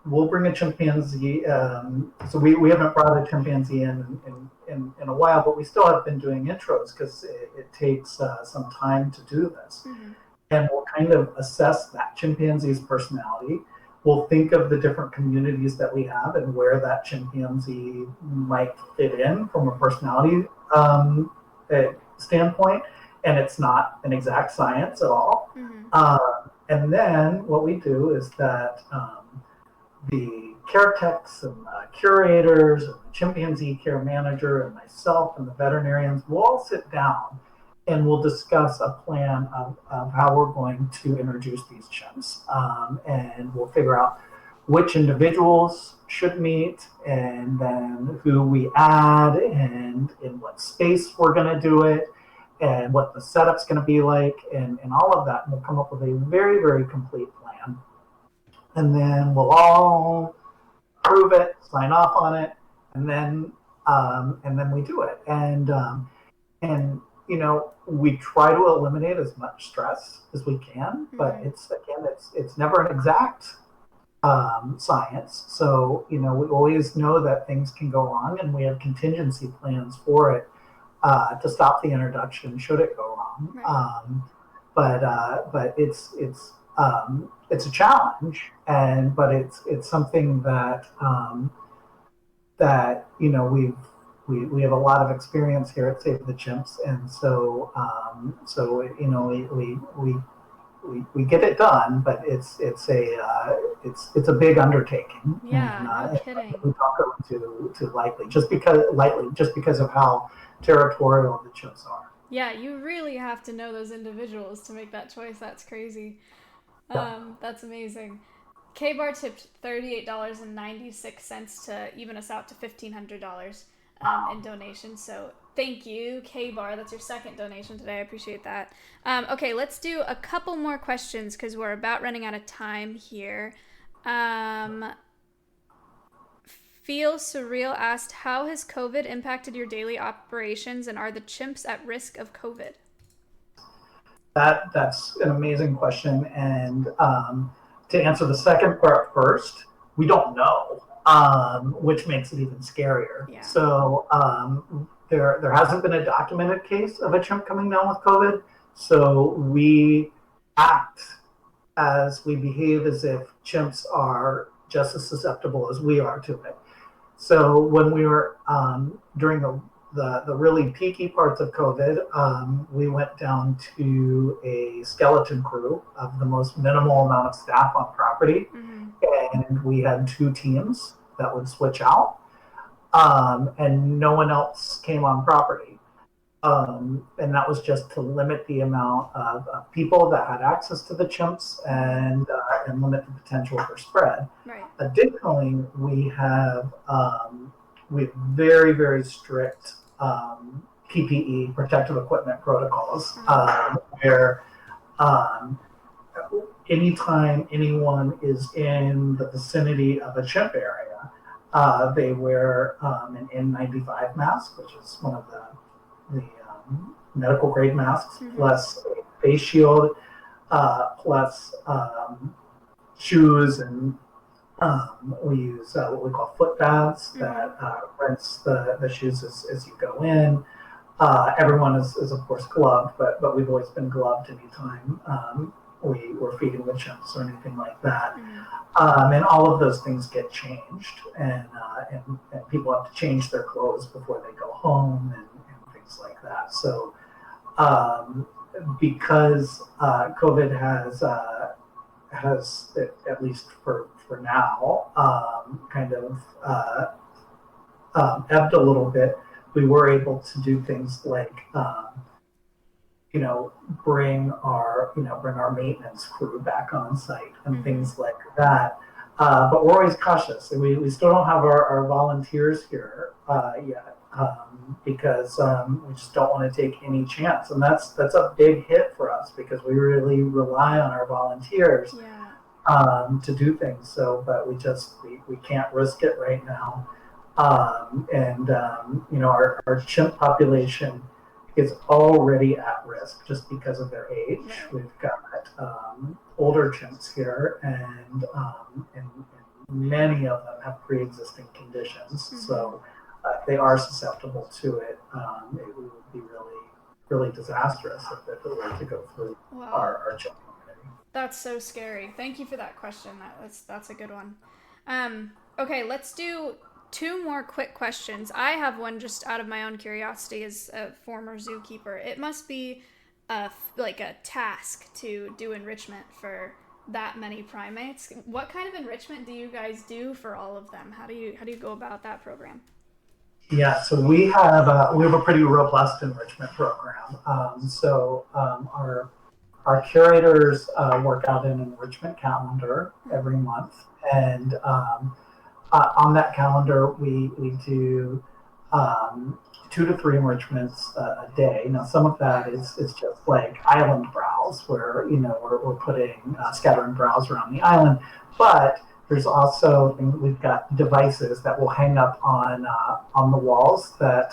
we'll bring a chimpanzee. So we haven't brought a chimpanzee in a while, but we still have been doing intros because it takes some time to do this. Mm-hmm. And we'll kind of assess that chimpanzee's personality. We'll think of the different communities that we have and where that chimpanzee might fit in from a personality standpoint. And it's not an exact science at all. Mm-hmm. And then what we do is that the care techs and the curators and the chimpanzee care manager and myself and the veterinarians will all sit down and we'll discuss a plan of how we're going to introduce these chimps. And we'll figure out which individuals should meet and then who we add and in what space we're going to do it and what the setup's going to be like and all of that. And we'll come up with a very, very complete plan. And then we'll all approve it, sign off on it, and then we do it. And you know, we try to eliminate as much stress as we can, but it's never an exact science. So you know, we always know that things can go wrong, and we have contingency plans for it to stop the introduction should it go wrong. Right. But it's a challenge, but it's something that that you know we have a lot of experience here at Save the Chimps, and so you know we get it done, but it's a big undertaking. Yeah, no kidding. We don't go too lightly just because of how territorial the chimps are. Yeah, you really have to know those individuals to make that choice. That's crazy. That's amazing. K-Bar tipped $38.96 to even us out to $1,500 in donations. So thank you, K-Bar. That's your second donation today. I appreciate that. Okay, let's do a couple more questions because we're about running out of time here. Feel Surreal asked, how has COVID impacted your daily operations and are the chimps at risk of COVID? That's an amazing question, and to answer the second part first, we don't know, which makes it even scarier. Yeah. So there hasn't been a documented case of a chimp coming down with COVID, so we behave as if chimps are just as susceptible as we are to it. So when we were during the really peaky parts of COVID, we went down to a skeleton crew of the most minimal amount of staff on property. And we had 2 teams that would switch out, and no one else came on property. And that was just to limit the amount of people that had access to the chimps and limit the potential for spread. Right. Additionally, we have very, very strict PPE, protective equipment protocols, where anytime anyone is in the vicinity of a chimp area, they wear an N95 mask, which is one of the medical grade masks, plus a face shield, plus shoes, and we use what we call foot baths that rinse the shoes as you go in. Everyone is of course gloved, but we've always been gloved anytime we were feeding the chimps or anything like that. And all of those things get changed, and people have to change their clothes before they go home and things like that. So because COVID has at least for now kind of ebbed a little bit, we were able to do things like bring our maintenance crew back on site and things like that. But we're always cautious. We still don't have our volunteers here yet. because we just don't want to take any chance. And that's a big hit for us because we really rely on our volunteers to do things. So, but we can't risk it right now. Our chimp population is already at risk just because of their age. Right. We've got older chimps here, and many of them have pre-existing conditions, so they are susceptible to it. It would be really disastrous if it were to go through our chimp community. That's so scary. Thank you for that question. That's a good one. Okay, let's do 2 more quick questions. I have one just out of my own curiosity as a former zookeeper. It must be like a task to do enrichment for that many primates. What kind of enrichment do you guys do for all of them? How do you go about that program? Yeah, so we have a pretty robust enrichment program. Our curators work out an enrichment calendar every month, and on that calendar, we do 2 to 3 enrichments a day. Now, some of that is just like island browse, where we're putting scattering browse around the island. But there's also we've got devices that will hang up on the walls that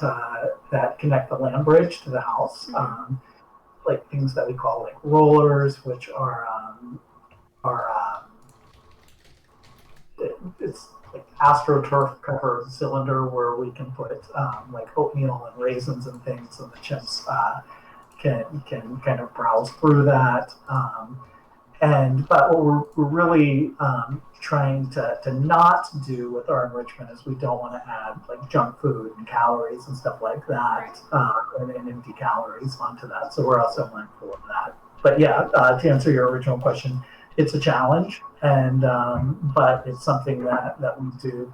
connect the land bridge to the house, like things that we call like rollers, which are it's like AstroTurf covered cylinder where we can put like oatmeal and raisins and things, and the chimps can kind of browse through that. But what we're really trying to not do with our enrichment is we don't want to add like junk food and calories and stuff like that, and empty calories onto that. So we're also mindful of that. But yeah, to answer your original question, it's a challenge, and but it's something that we do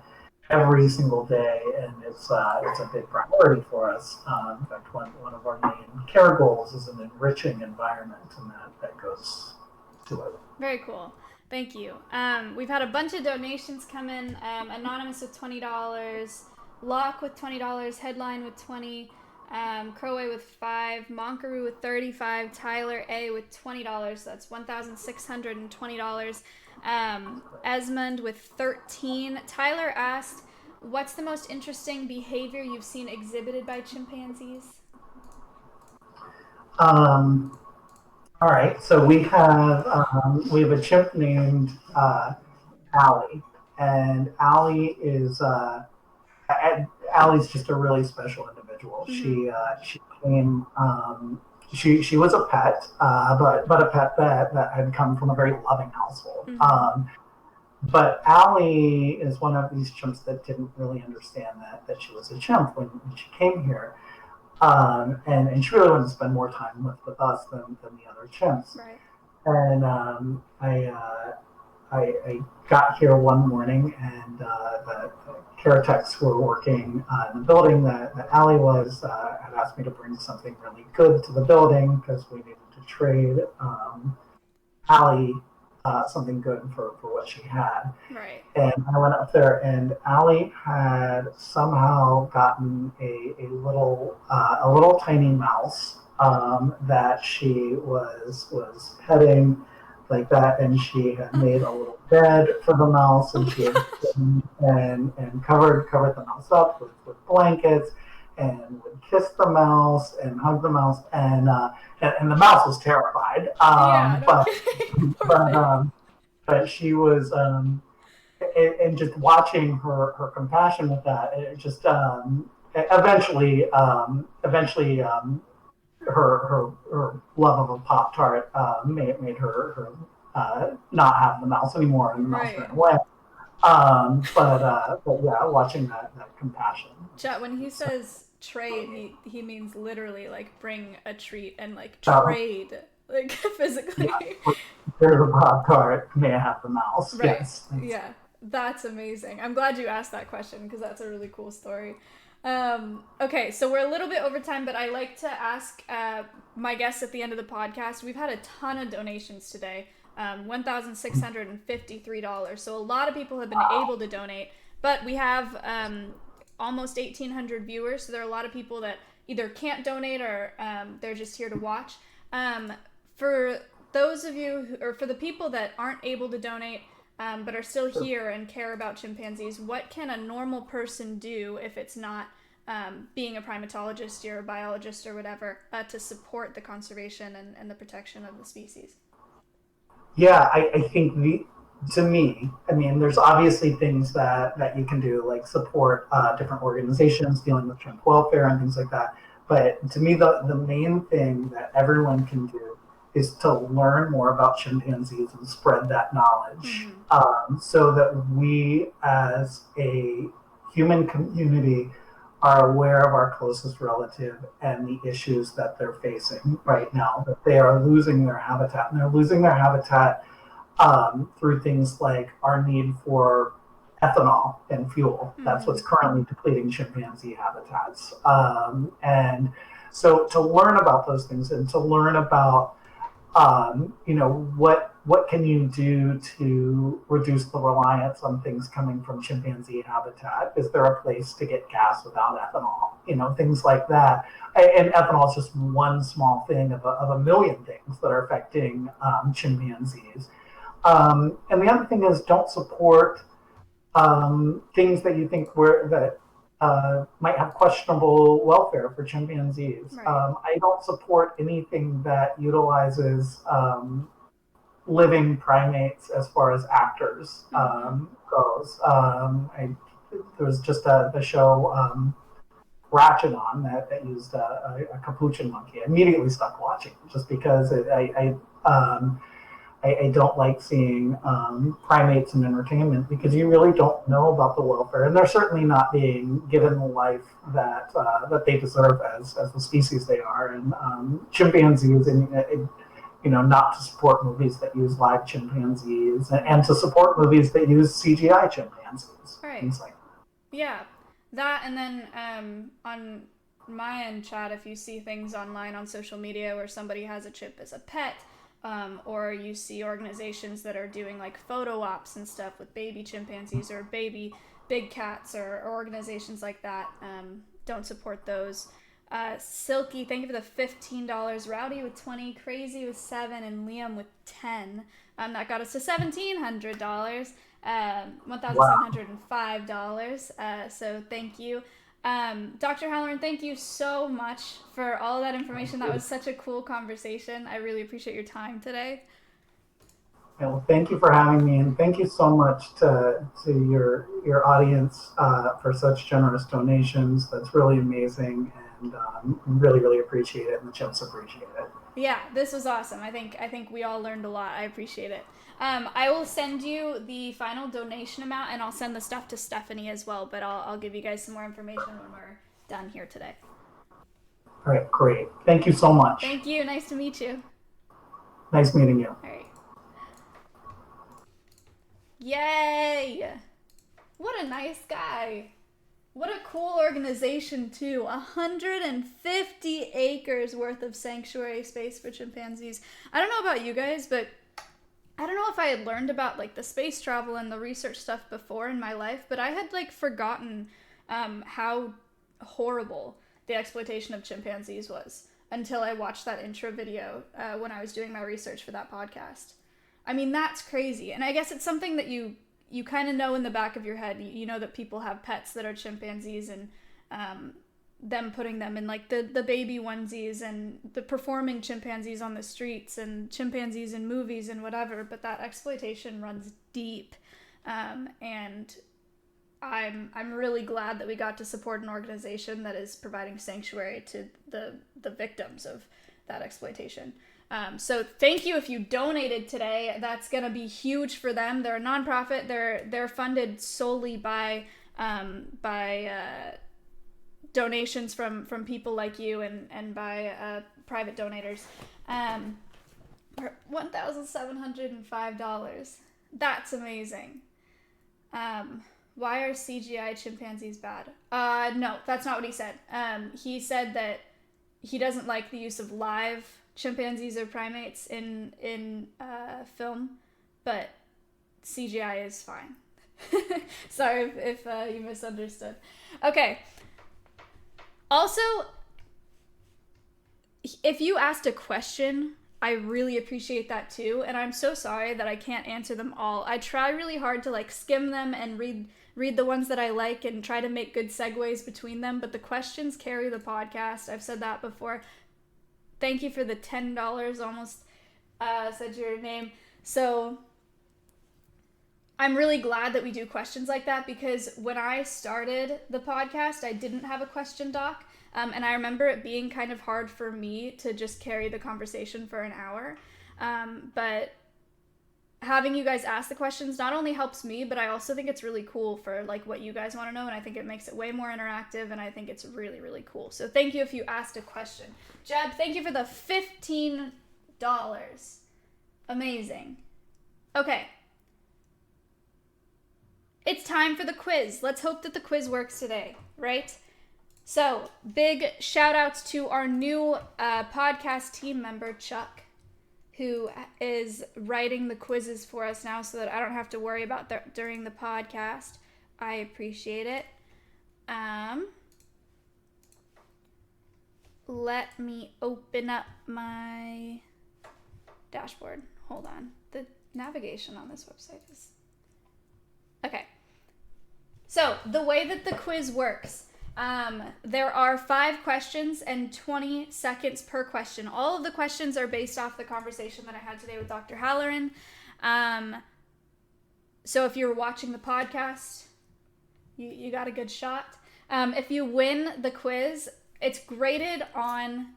every single day, and it's a big priority for us. In fact, one of our main care goals is an enriching environment, and that goes to it. Very cool. Thank you. We've had a bunch of donations come in. Anonymous with $20, Locke with $20, Headline with $20, Crowway with $5, Monkaroo with $35, Tyler A with $20. That's $1,620. Esmond with $13. Tyler asked, "What's the most interesting behavior you've seen exhibited by chimpanzees?" All right, so we have a chimp named Allie, and Allie's just a really special individual. Mm-hmm. She came. She was a pet, but a pet that had come from a very loving household. Mm-hmm. But Allie is one of these chimps that didn't really understand that she was a chimp when she came here. And she really wanted to spend more time with us than the other chimps. Right. And I got here one morning, and the care techs who were working in the building that Allie was had asked me to bring something really good to the building because we needed to trade Allie something good for what she had. Right. And I went up there, and Allie had somehow gotten a little tiny mouse that she was petting like that, and she had made a little bed for the mouse, and she had and covered the mouse up with blankets, and would kiss the mouse and hug the mouse, and the mouse was terrified. But she was and just watching her compassion with that, it just eventually her love of a Pop-Tart made her not have the mouse anymore, and the mouse ran away. But yeah, watching that compassion. Chat, when he says trade, he means literally like bring a treat and like trade, like physically. There's a Pop-Tart, may I have the mouse? Right. Yes. Yeah, that's amazing. I'm glad you asked that question because that's a really cool story. Okay, so we're a little bit over time, but I like to ask my guests at the end of the podcast. We've had a ton of donations today, $1,653. So a lot of people have been able to donate, but we have almost 1,800 viewers, so there are a lot of people that either can't donate or they're just here to watch. For those of you, or for the people that aren't able to donate but are still here and care about chimpanzees, what can a normal person do if it's not being a primatologist or a biologist or whatever to support the conservation and the protection of the species? Yeah, I think to me, I mean, there's obviously things that you can do, like support different organizations dealing with chimp welfare and things like that. But to me, the main thing that everyone can do is to learn more about chimpanzees and spread that knowledge, so that we as a human community are aware of our closest relative and the issues that they're facing right now, that they are losing their habitat. And they're losing their habitat through things like our need for ethanol and fuel. That's what's currently depleting chimpanzee habitats. And so to learn about those things and to learn about, what can you do to reduce the reliance on things coming from chimpanzee habitat? Is there a place to get gas without ethanol? Things like that. And ethanol is just one small thing of a million things that are affecting chimpanzees. And the other thing is, don't support things that you think might have questionable welfare for chimpanzees. Right. I don't support anything that utilizes living primates as far as actors goes. There was just the show Ratchet on that used a capuchin monkey. I immediately stopped watching just because I don't like seeing primates in entertainment, because you really don't know about the welfare, and they're certainly not being given the life that they deserve as the species they are. And chimpanzees, and not to support movies that use live chimpanzees, and to support movies that use CGI chimpanzees. Right. Things like that. Yeah, that, and then on my end, Chad, if you see things online on social media where somebody has a chimp as a pet, or you see organizations that are doing like photo ops and stuff with baby chimpanzees or baby big cats or organizations like that, don't support those. Silky, thank you for the $15. Rowdy with 20, Crazy with 7, and Liam with 10. That got us to $1,700, $1,705. So thank you. Dr. Halloran, thank you so much for all of that information. That was such a cool conversation. I really appreciate your time today. Well, thank you for having me, and thank you so much to your audience for such generous donations. That's really amazing, and really, really appreciate it, and the chimps appreciate it. Yeah, this was awesome. I think we all learned a lot. I appreciate it. I will send you the final donation amount, and I'll send the stuff to Stephanie as well, but I'll give you guys some more information when we're done here today. All right, great. Thank you so much. Thank you. Nice to meet you. Nice meeting you. All right. Yay! What a nice guy. What a cool organization, too. 150 acres worth of sanctuary space for chimpanzees. I don't know about you guys, but I don't know if I had learned about like the space travel and the research stuff before in my life, but I had like forgotten how horrible the exploitation of chimpanzees was until I watched that intro video when I was doing my research for that podcast. I mean, that's crazy. And I guess it's something that you kind of know in the back of your head. You know that people have pets that are chimpanzees, and them putting them in like the baby onesies and the performing chimpanzees on the streets and chimpanzees in movies and whatever, but that exploitation runs deep. And I'm really glad that we got to support an organization that is providing sanctuary to the victims of that exploitation. So thank you if you donated today. That's going to be huge for them. They're a nonprofit. They're funded solely by donations from people like you and by private donators. $1,705. That's amazing. Why are CGI chimpanzees bad? No, that's not what he said. He said that he doesn't like the use of live chimpanzees or primates in film, but CGI is fine. Sorry if you misunderstood. Okay. Also, if you asked a question, I really appreciate that too, and I'm so sorry that I can't answer them all. I try really hard to like skim them and read the ones that I like and try to make good segues between them, but the questions carry the podcast. I've said that before. Thank you for the $10, almost said your name. So I'm really glad that we do questions like that, because when I started the podcast, I didn't have a question doc. And I remember it being kind of hard for me to just carry the conversation for an hour. But having you guys ask the questions not only helps me, but I also think it's really cool for like what you guys want to know. And I think it makes it way more interactive, and I think it's really, really cool. So thank you if you asked a question. Jeb, thank you for the $15. Amazing. Okay. It's time for the quiz. Let's hope that the quiz works today, right? So, big shout outs to our new podcast team member, Chuck, who is writing the quizzes for us now so that I don't have to worry about that during the podcast. I appreciate it. Let me open up my dashboard. Hold on. The navigation on this website is... Okay. So, the way that the quiz works... there are 5 questions and 20 seconds per question. All of the questions are based off the conversation that I had today with Dr. Halloran. So if you're watching the podcast, you got a good shot. If you win the quiz, it's graded on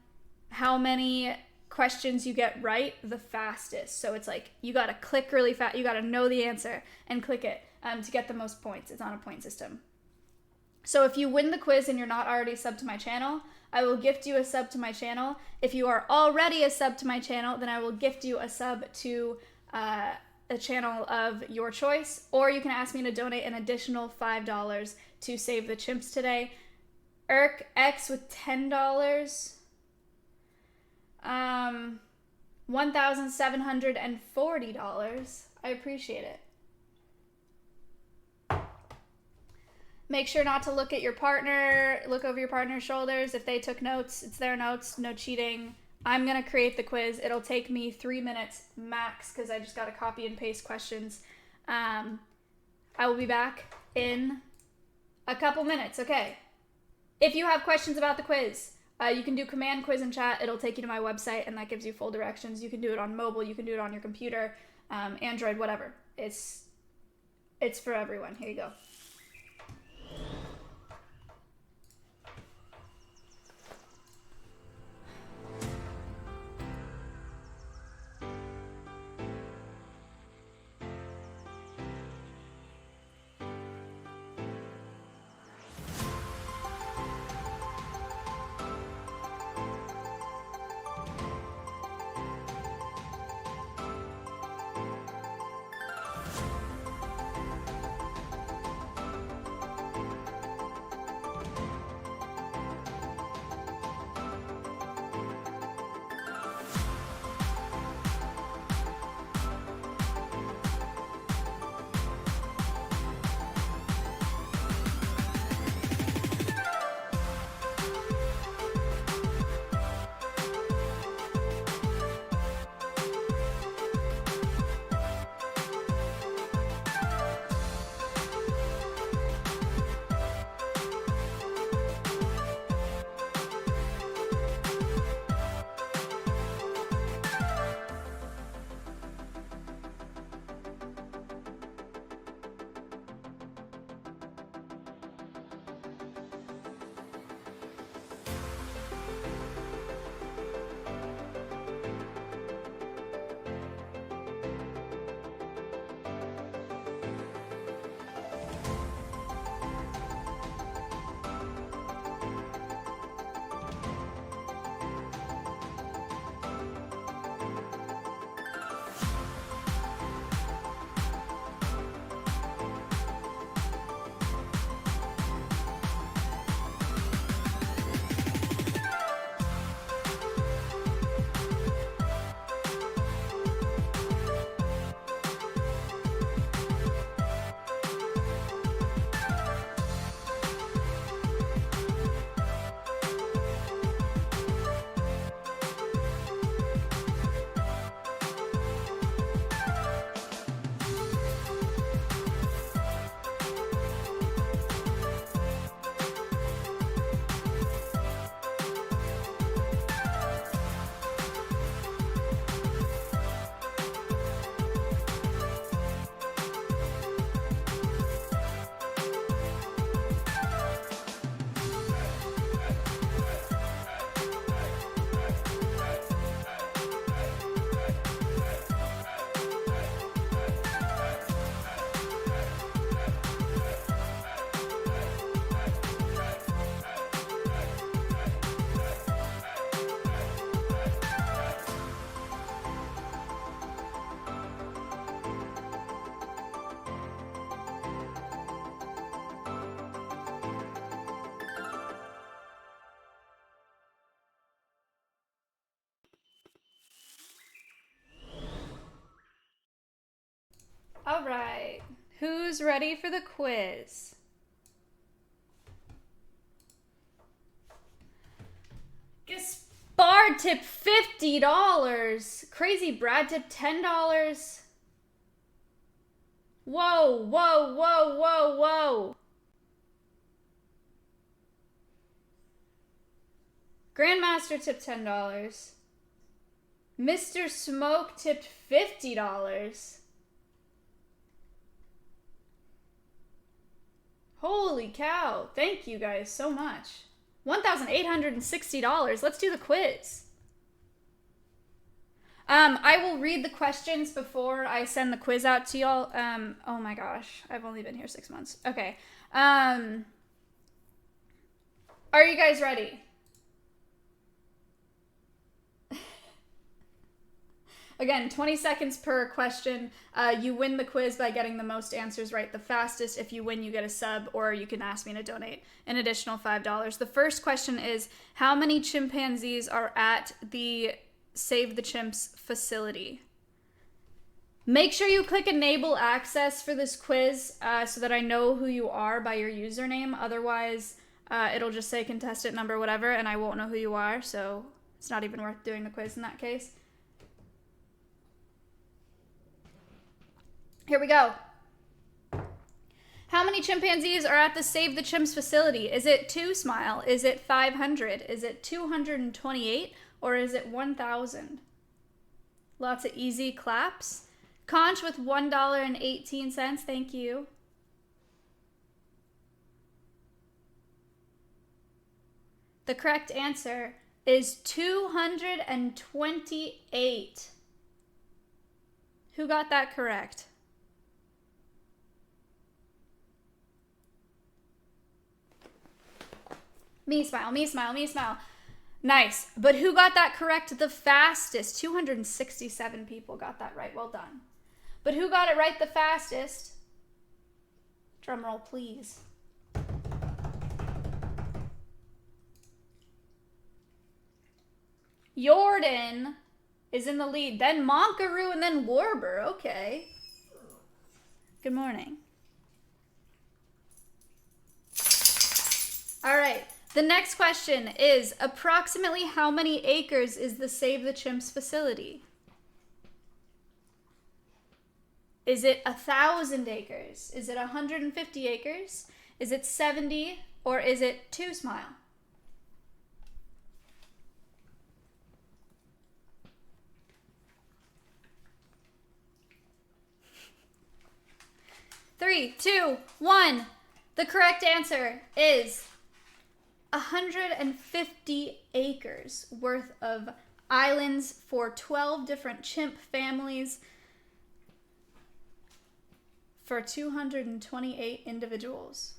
how many questions you get right the fastest. So it's like you got to click really fast. You got to know the answer and click it to get the most points. It's on a point system. So if you win the quiz and you're not already subbed to my channel, I will gift you a sub to my channel. If you are already a sub to my channel, then I will gift you a sub to a channel of your choice. Or you can ask me to donate an additional $5 to save the chimps today. X with $10. $1,740. I appreciate it. Make sure not to look at your partner, look over your partner's shoulders. If they took notes, it's their notes, no cheating. I'm going to create the quiz. It'll take me 3 minutes max because I just got to copy and paste questions. I will be back in a couple minutes, okay? If you have questions about the quiz, you can do command quiz in chat. It'll take you to my website, and that gives you full directions. You can do it on mobile. You can do it on your computer, Android, whatever. It's for everyone. Here you go. who's ready for the quiz? Gaspard tip $50. Crazy Brad tip $10. Whoa, whoa, whoa, whoa, whoa. Grandmaster tipped $10. Mr. Smoke tipped $50. Holy cow. Thank you guys so much. $1,860. Let's do the quiz. I will read the questions before I send the quiz out to y'all. Oh my gosh. I've only been here 6 months. Okay. Are you guys ready? Again, 20 seconds per question. You win the quiz by getting the most answers right the fastest. If you win, you get a sub, or you can ask me to donate an additional $5. The first question is, how many chimpanzees are at the Save the Chimps facility? Make sure you click enable access for this quiz so that I know who you are by your username. Otherwise, it'll just say contestant number, whatever, and I won't know who you are, so it's not even worth doing the quiz in that case. Here we go. How many chimpanzees are at the Save the Chimps facility? Is it 2, Smile? Is it 500? Is it 228? Or is it 1,000? Lots of easy claps. Conch with $1.18. Thank you. The correct answer is 228. Who got that correct? Me smile, me smile, me smile. Nice. But who got that correct the fastest? 267 people got that right. Well done. But who got it right the fastest? Drum roll, please. Jordan is in the lead. Then Monkaroo and then Warber. Okay. Good morning. All right. The next question is, approximately how many acres is the Save the Chimps facility? Is it 1,000 acres? Is it 150 acres? Is it 70? Or is it 2, Smile? Three, two, one. The correct answer is 150 acres worth of islands for 12 different chimp families for 228 individuals.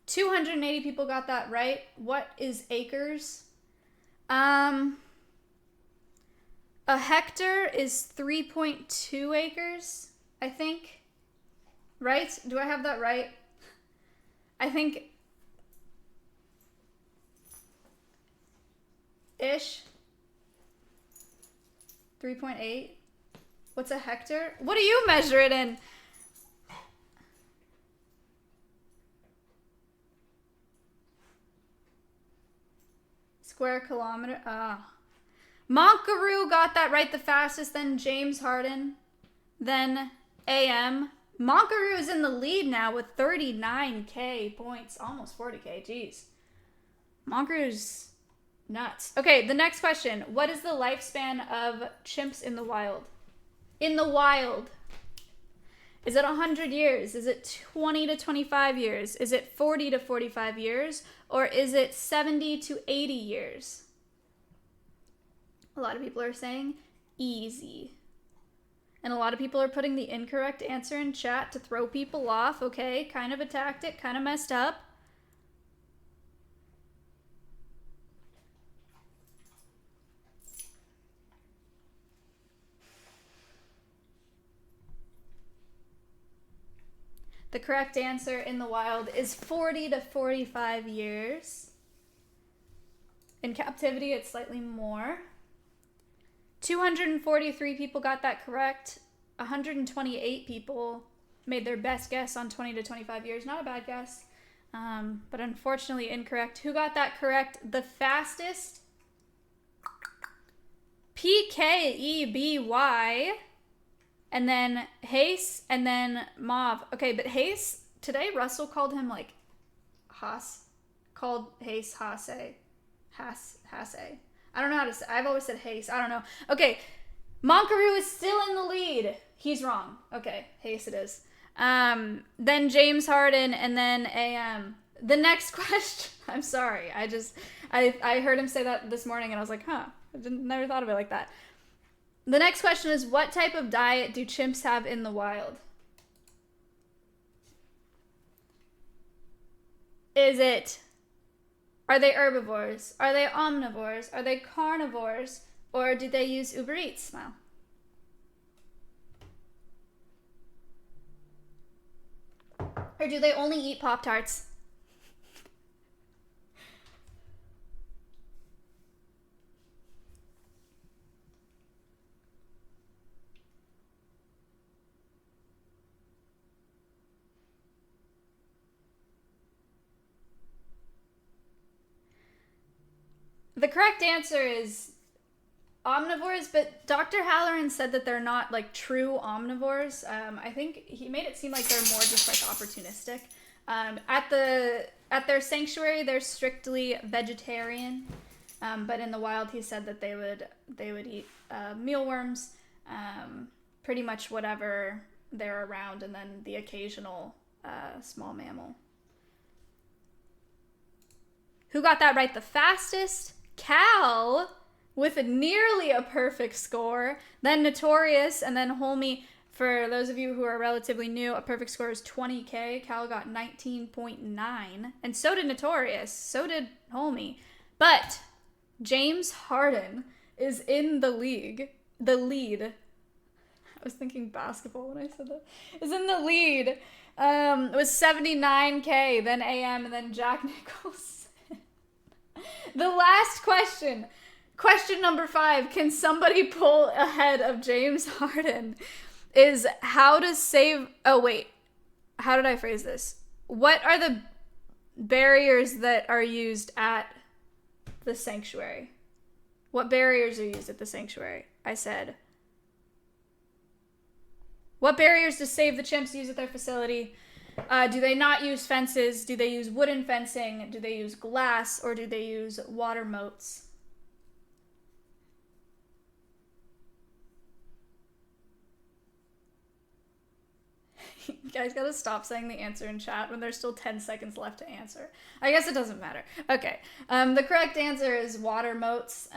$280 people got that right. What is acres? A hectare is 3.2 acres, I think. Right? Do I have that right? I think ish. 3.8. What's a hectare? What do you measure it in? Square kilometer. Monkaroo got that right the fastest, then James Harden, then AM. Monkaroo is in the lead now with 39k points, almost 40k, jeez. Monkaroo's nuts. Okay, the next question. What is the lifespan of chimps in the wild? In the wild. Is it 100 years? Is it 20 to 25 years? Is it 40 to 45 years? Or is it 70 to 80 years? A lot of people are saying easy. And a lot of people are putting the incorrect answer in chat to throw people off. Okay, kind of a tactic, kind of messed up. The correct answer in the wild is 40 to 45 years. In captivity, it's slightly more. 243 people got that correct. 128 people made their best guess on 20 to 25 years. Not a bad guess, but unfortunately incorrect. Who got that correct? The fastest? PKEBY, and then Hayes, and then Mauve. Okay, but Hayes, today Russell called him like Haas. Called Hayes Hase. Hase. I don't know how to say. I've always said Hayes. I don't know. Okay, Monkaroo is still in the lead. He's wrong. Okay, Hayes it is. Then James Harden, and then AM. The next question. I'm sorry. I heard him say that this morning, and I was like, huh. Never thought of it like that. The next question is, what type of diet do chimps have in the wild? Are they herbivores? Are they omnivores? Are they carnivores? Or do they use Uber Eats now? Or do they only eat Pop-Tarts? The correct answer is omnivores, but Dr. Halloran said that they're not like true omnivores. I think he made it seem like they're more just like opportunistic. At their sanctuary, they're strictly vegetarian, but in the wild, he said that they would eat mealworms, pretty much whatever they're around, and then the occasional small mammal. Who got that right the fastest? Cal, with nearly a perfect score, then Notorious, and then Holmy. For those of you who are relatively new, a perfect score is 20K. Cal got 19.9, and so did Notorious, so did Holmy. But James Harden is in the lead. I was thinking basketball when I said that. Is in the lead. It was 79K, then AM, and then Jack Nicholson. The last question. Question number 5. Can somebody pull ahead of James Harden? Is how to save... Oh, wait. How did I phrase this? What are the barriers that are used at the sanctuary? What barriers are used at the sanctuary? I said... What barriers do Save the Chimps use at their facility? Do they not use fences? Do they use wooden fencing? Do they use glass? Or do they use water moats? You guys gotta stop saying the answer in chat when there's still 10 seconds left to answer. I guess it doesn't matter. Okay. The correct answer is water moats.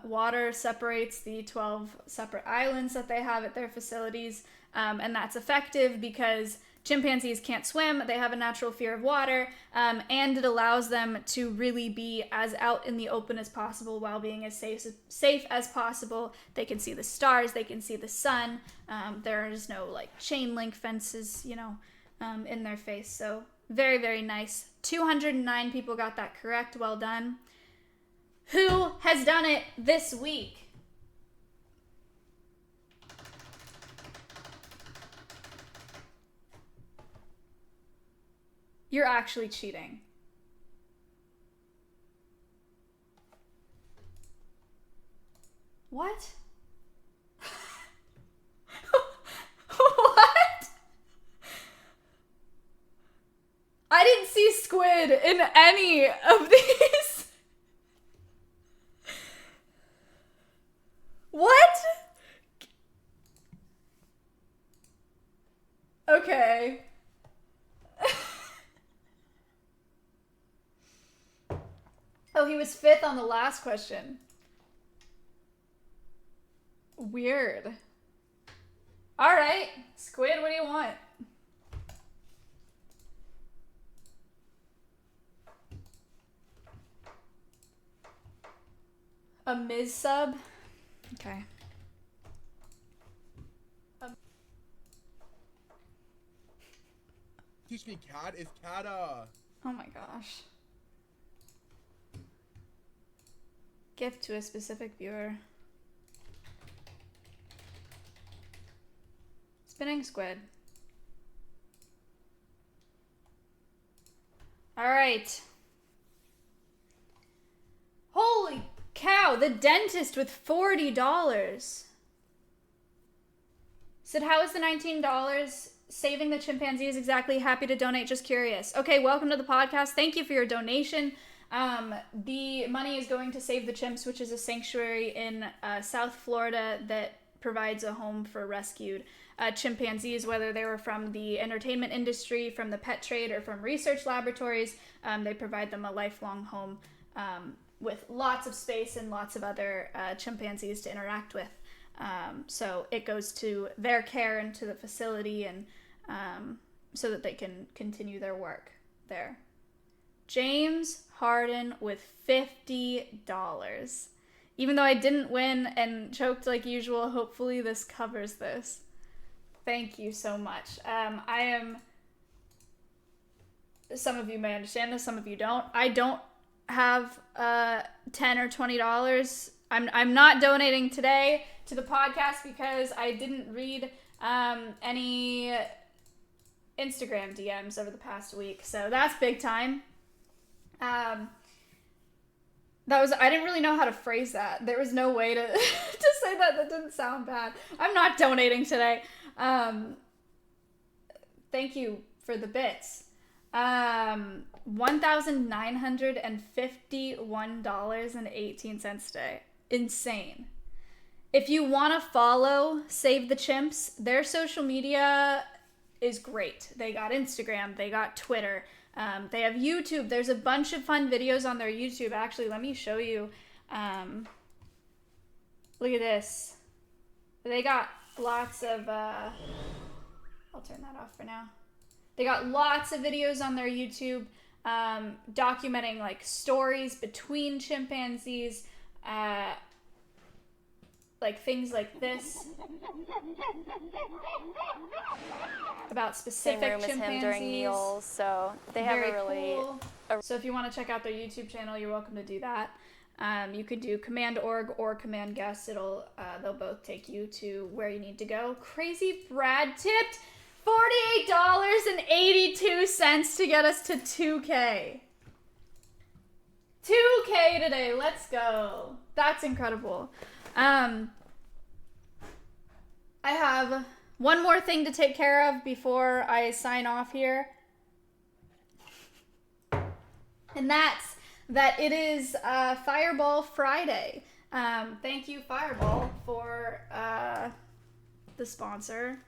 Water separates the 12 separate islands that they have at their facilities. And that's effective because chimpanzees can't swim, they have a natural fear of water, and it allows them to really be as out in the open as possible while being as safe as possible. They can see the stars, they can see the sun. There is no like chain link fences, in their face. So very, very nice. 209 people got that correct. Well done. Who has done it this week? You're actually cheating. What? What? I didn't see squid in any of these. What? Okay. Oh, he was 5th on the last question. Weird. All right, Squid, what do you want? A Ms. sub? Okay. Teach me, cat is cat, Oh my gosh. Gift to a specific viewer. spinning squid. All right. Holy cow, the dentist with $40. Said, how is the $19 saving the chimpanzees exactly? Happy to donate, just curious. Okay, welcome to the podcast. Thank you for your donation. The money is going to Save the Chimps, which is a sanctuary in South Florida that provides a home for rescued chimpanzees, whether they were from the entertainment industry, from the pet trade, or from research laboratories. They provide them a lifelong home with lots of space and lots of other chimpanzees to interact with. So it goes to their care and to the facility, and so that they can continue their work there. James Harden with $50. Even though I didn't win and choked like usual, hopefully this covers this. Thank you so much. Some of you may understand this, some of you don't. I don't have $10 or $20. I'm not donating today to the podcast because I didn't read any Instagram DMs over the past week. So that's big time. I didn't really know how to phrase that. There was no way to to say that. That didn't sound bad. I'm not donating today. Thank you for the bits. $1,951.18 today. Insane. If you want to follow Save the Chimps, their social media is great. They got Instagram, they got Twitter, they have YouTube. There's a bunch of fun videos on their YouTube. Actually, let me show you. Look at this. They got lots of, I'll turn that off for now. They got lots of videos on their YouTube documenting like stories between chimpanzees, like things like this about specific chimpanzees. Him during meals, so they have Very a really cool. So if you want to check out their YouTube channel, you're welcome to do that. You could do Command Org or Command Guest. They'll both take you to where you need to go. Crazy Brad tipped $48.82 to get us to 2K. 2K today. Let's go. That's incredible. I have one more thing to take care of before I sign off here. And that's that it is Fireball Friday. Thank you, Fireball, for the sponsor.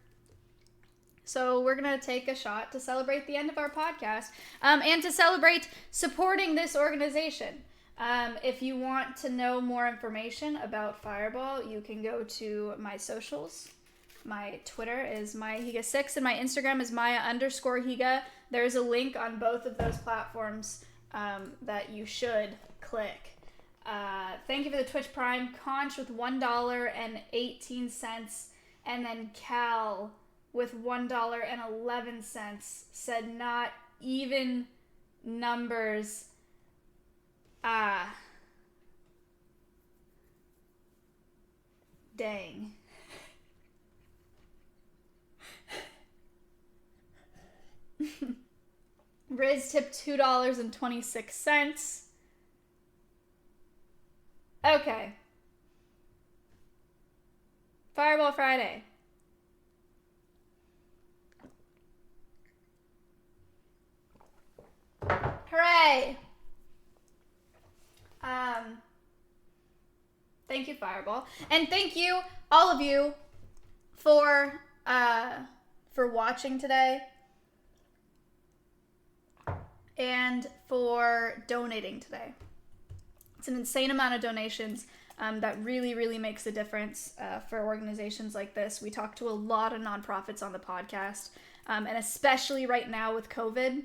So we're going to take a shot to celebrate the end of our podcast and to celebrate supporting this organization. If you want to know more information about Fireball, you can go to my socials. My Twitter is MayaHiga6 and my Instagram is Maya_Higa. There's a link on both of those platforms that you should click. Thank you for the Twitch Prime. Conch with $1.18, and then Cal with $1.11 said not even numbers. Dang. Riz tipped $2.26. Okay. Fireball Friday. Hooray! Thank you, Fireball. And thank you, all of you, for watching today. And for donating today. It's an insane amount of donations that really, really makes a difference for organizations like this. We talk to a lot of nonprofits on the podcast, and especially right now with COVID,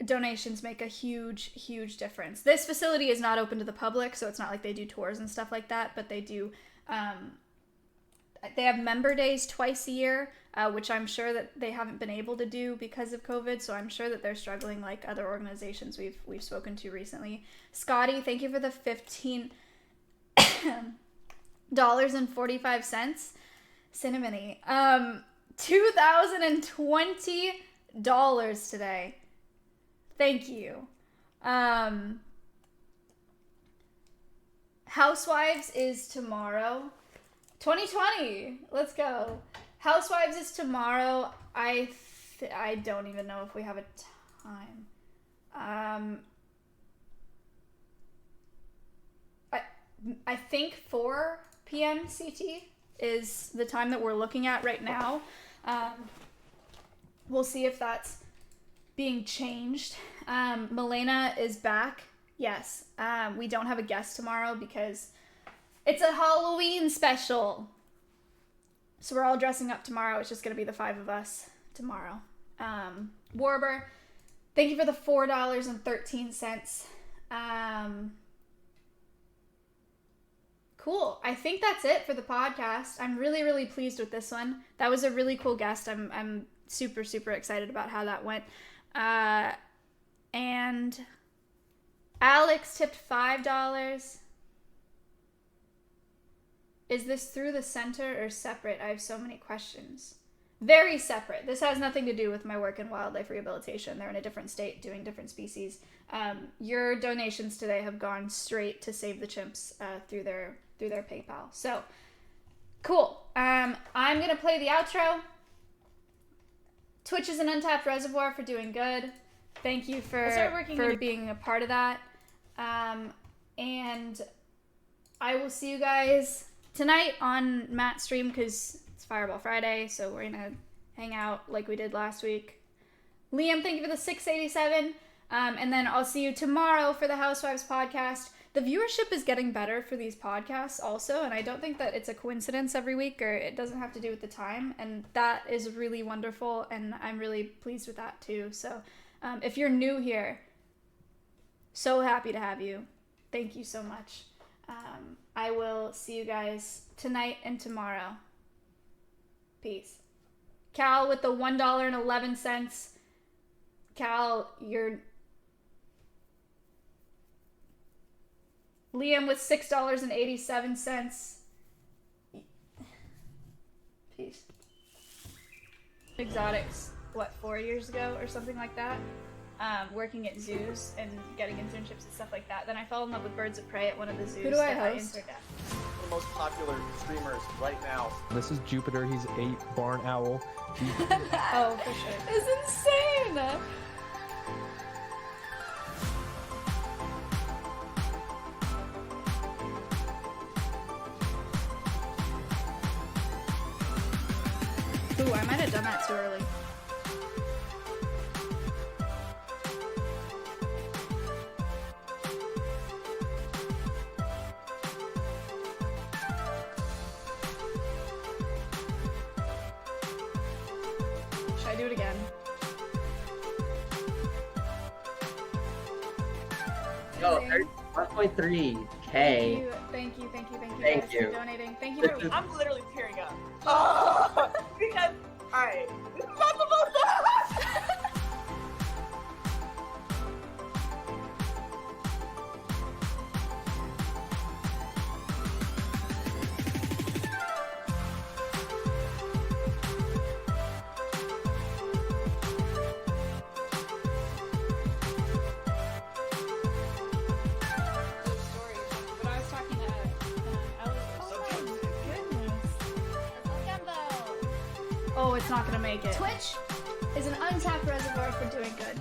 donations make a huge, huge difference. This facility is not open to the public, so it's not like they do tours and stuff like that, but they do. They have member days twice a year, which I'm sure that they haven't been able to do because of COVID, so I'm sure that they're struggling like other organizations we've spoken to recently. Scotty, thank you for the $15.45. Cinnamony. $2,020 today. Thank you. Housewives is tomorrow. 2020. Let's go. Housewives is tomorrow. I don't even know if we have a time. I think 4 p.m. CT is the time that we're looking at right now. We'll see if that's being changed. Milena is back. Yes. We don't have a guest tomorrow because it's a Halloween special. So we're all dressing up tomorrow. It's just going to be the 5 of us tomorrow. Warber, thank you for the $4.13. Cool. I think that's it for the podcast. I'm really, really pleased with this one. That was a really cool guest. I'm super, super excited about how that went. And Alex tipped $5. Is this through the center or separate? I have so many questions. Very separate. This has nothing to do with my work in wildlife rehabilitation. They're in a different state doing different species. Your donations today have gone straight to Save the Chimps through their PayPal. So, cool. I'm going to play the outro. Twitch is an untapped reservoir for doing good. Thank you for being a part of that. And I will see you guys tonight on Matt's stream because it's Fireball Friday, so we're going to hang out like we did last week. Liam, thank you for the 687. And then I'll see you tomorrow for the Housewives podcast. The viewership is getting better for these podcasts also, and I don't think that it's a coincidence every week, or it doesn't have to do with the time, and that is really wonderful, and I'm really pleased with that too. So if you're new here, so happy to have you. Thank you so much. I will see you guys tonight and tomorrow. Peace. Cal with the $1.11. Cal, you're... Liam with $6.87. Peace. Exotics, 4 years ago or something like that? Working at zoos and getting internships and stuff like that. Then I fell in love with birds of prey at one of the zoos. Who do I host? One of the most popular streamers right now. This is Jupiter. He's 8 barn owl. Oh, for sure. It's insane! Ooh, I might have done that too early. Should I do it again? Yo, 1.3K. Thank you Thank guys you. for donating. Thank you for... I'm literally tearing up. Because, alright, this is not supposed to happen! Oh, it's not gonna make it. Twitch is an untapped reservoir for doing good.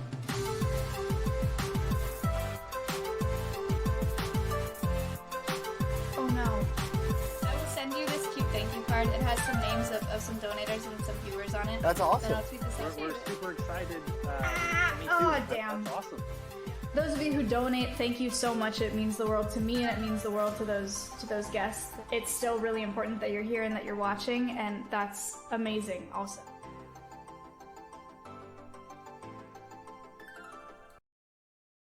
Oh no. I will send you this cute thank you card. It has some names of some donators and some viewers on it. That's awesome. Then I'll tweet this out to We're you. super excited. Me too. Oh, damn. That's awesome. Those of you who donate, thank you so much. It means the world to me, and it means the world to those guests. It's still really important that you're here and that you're watching, and that's amazing also.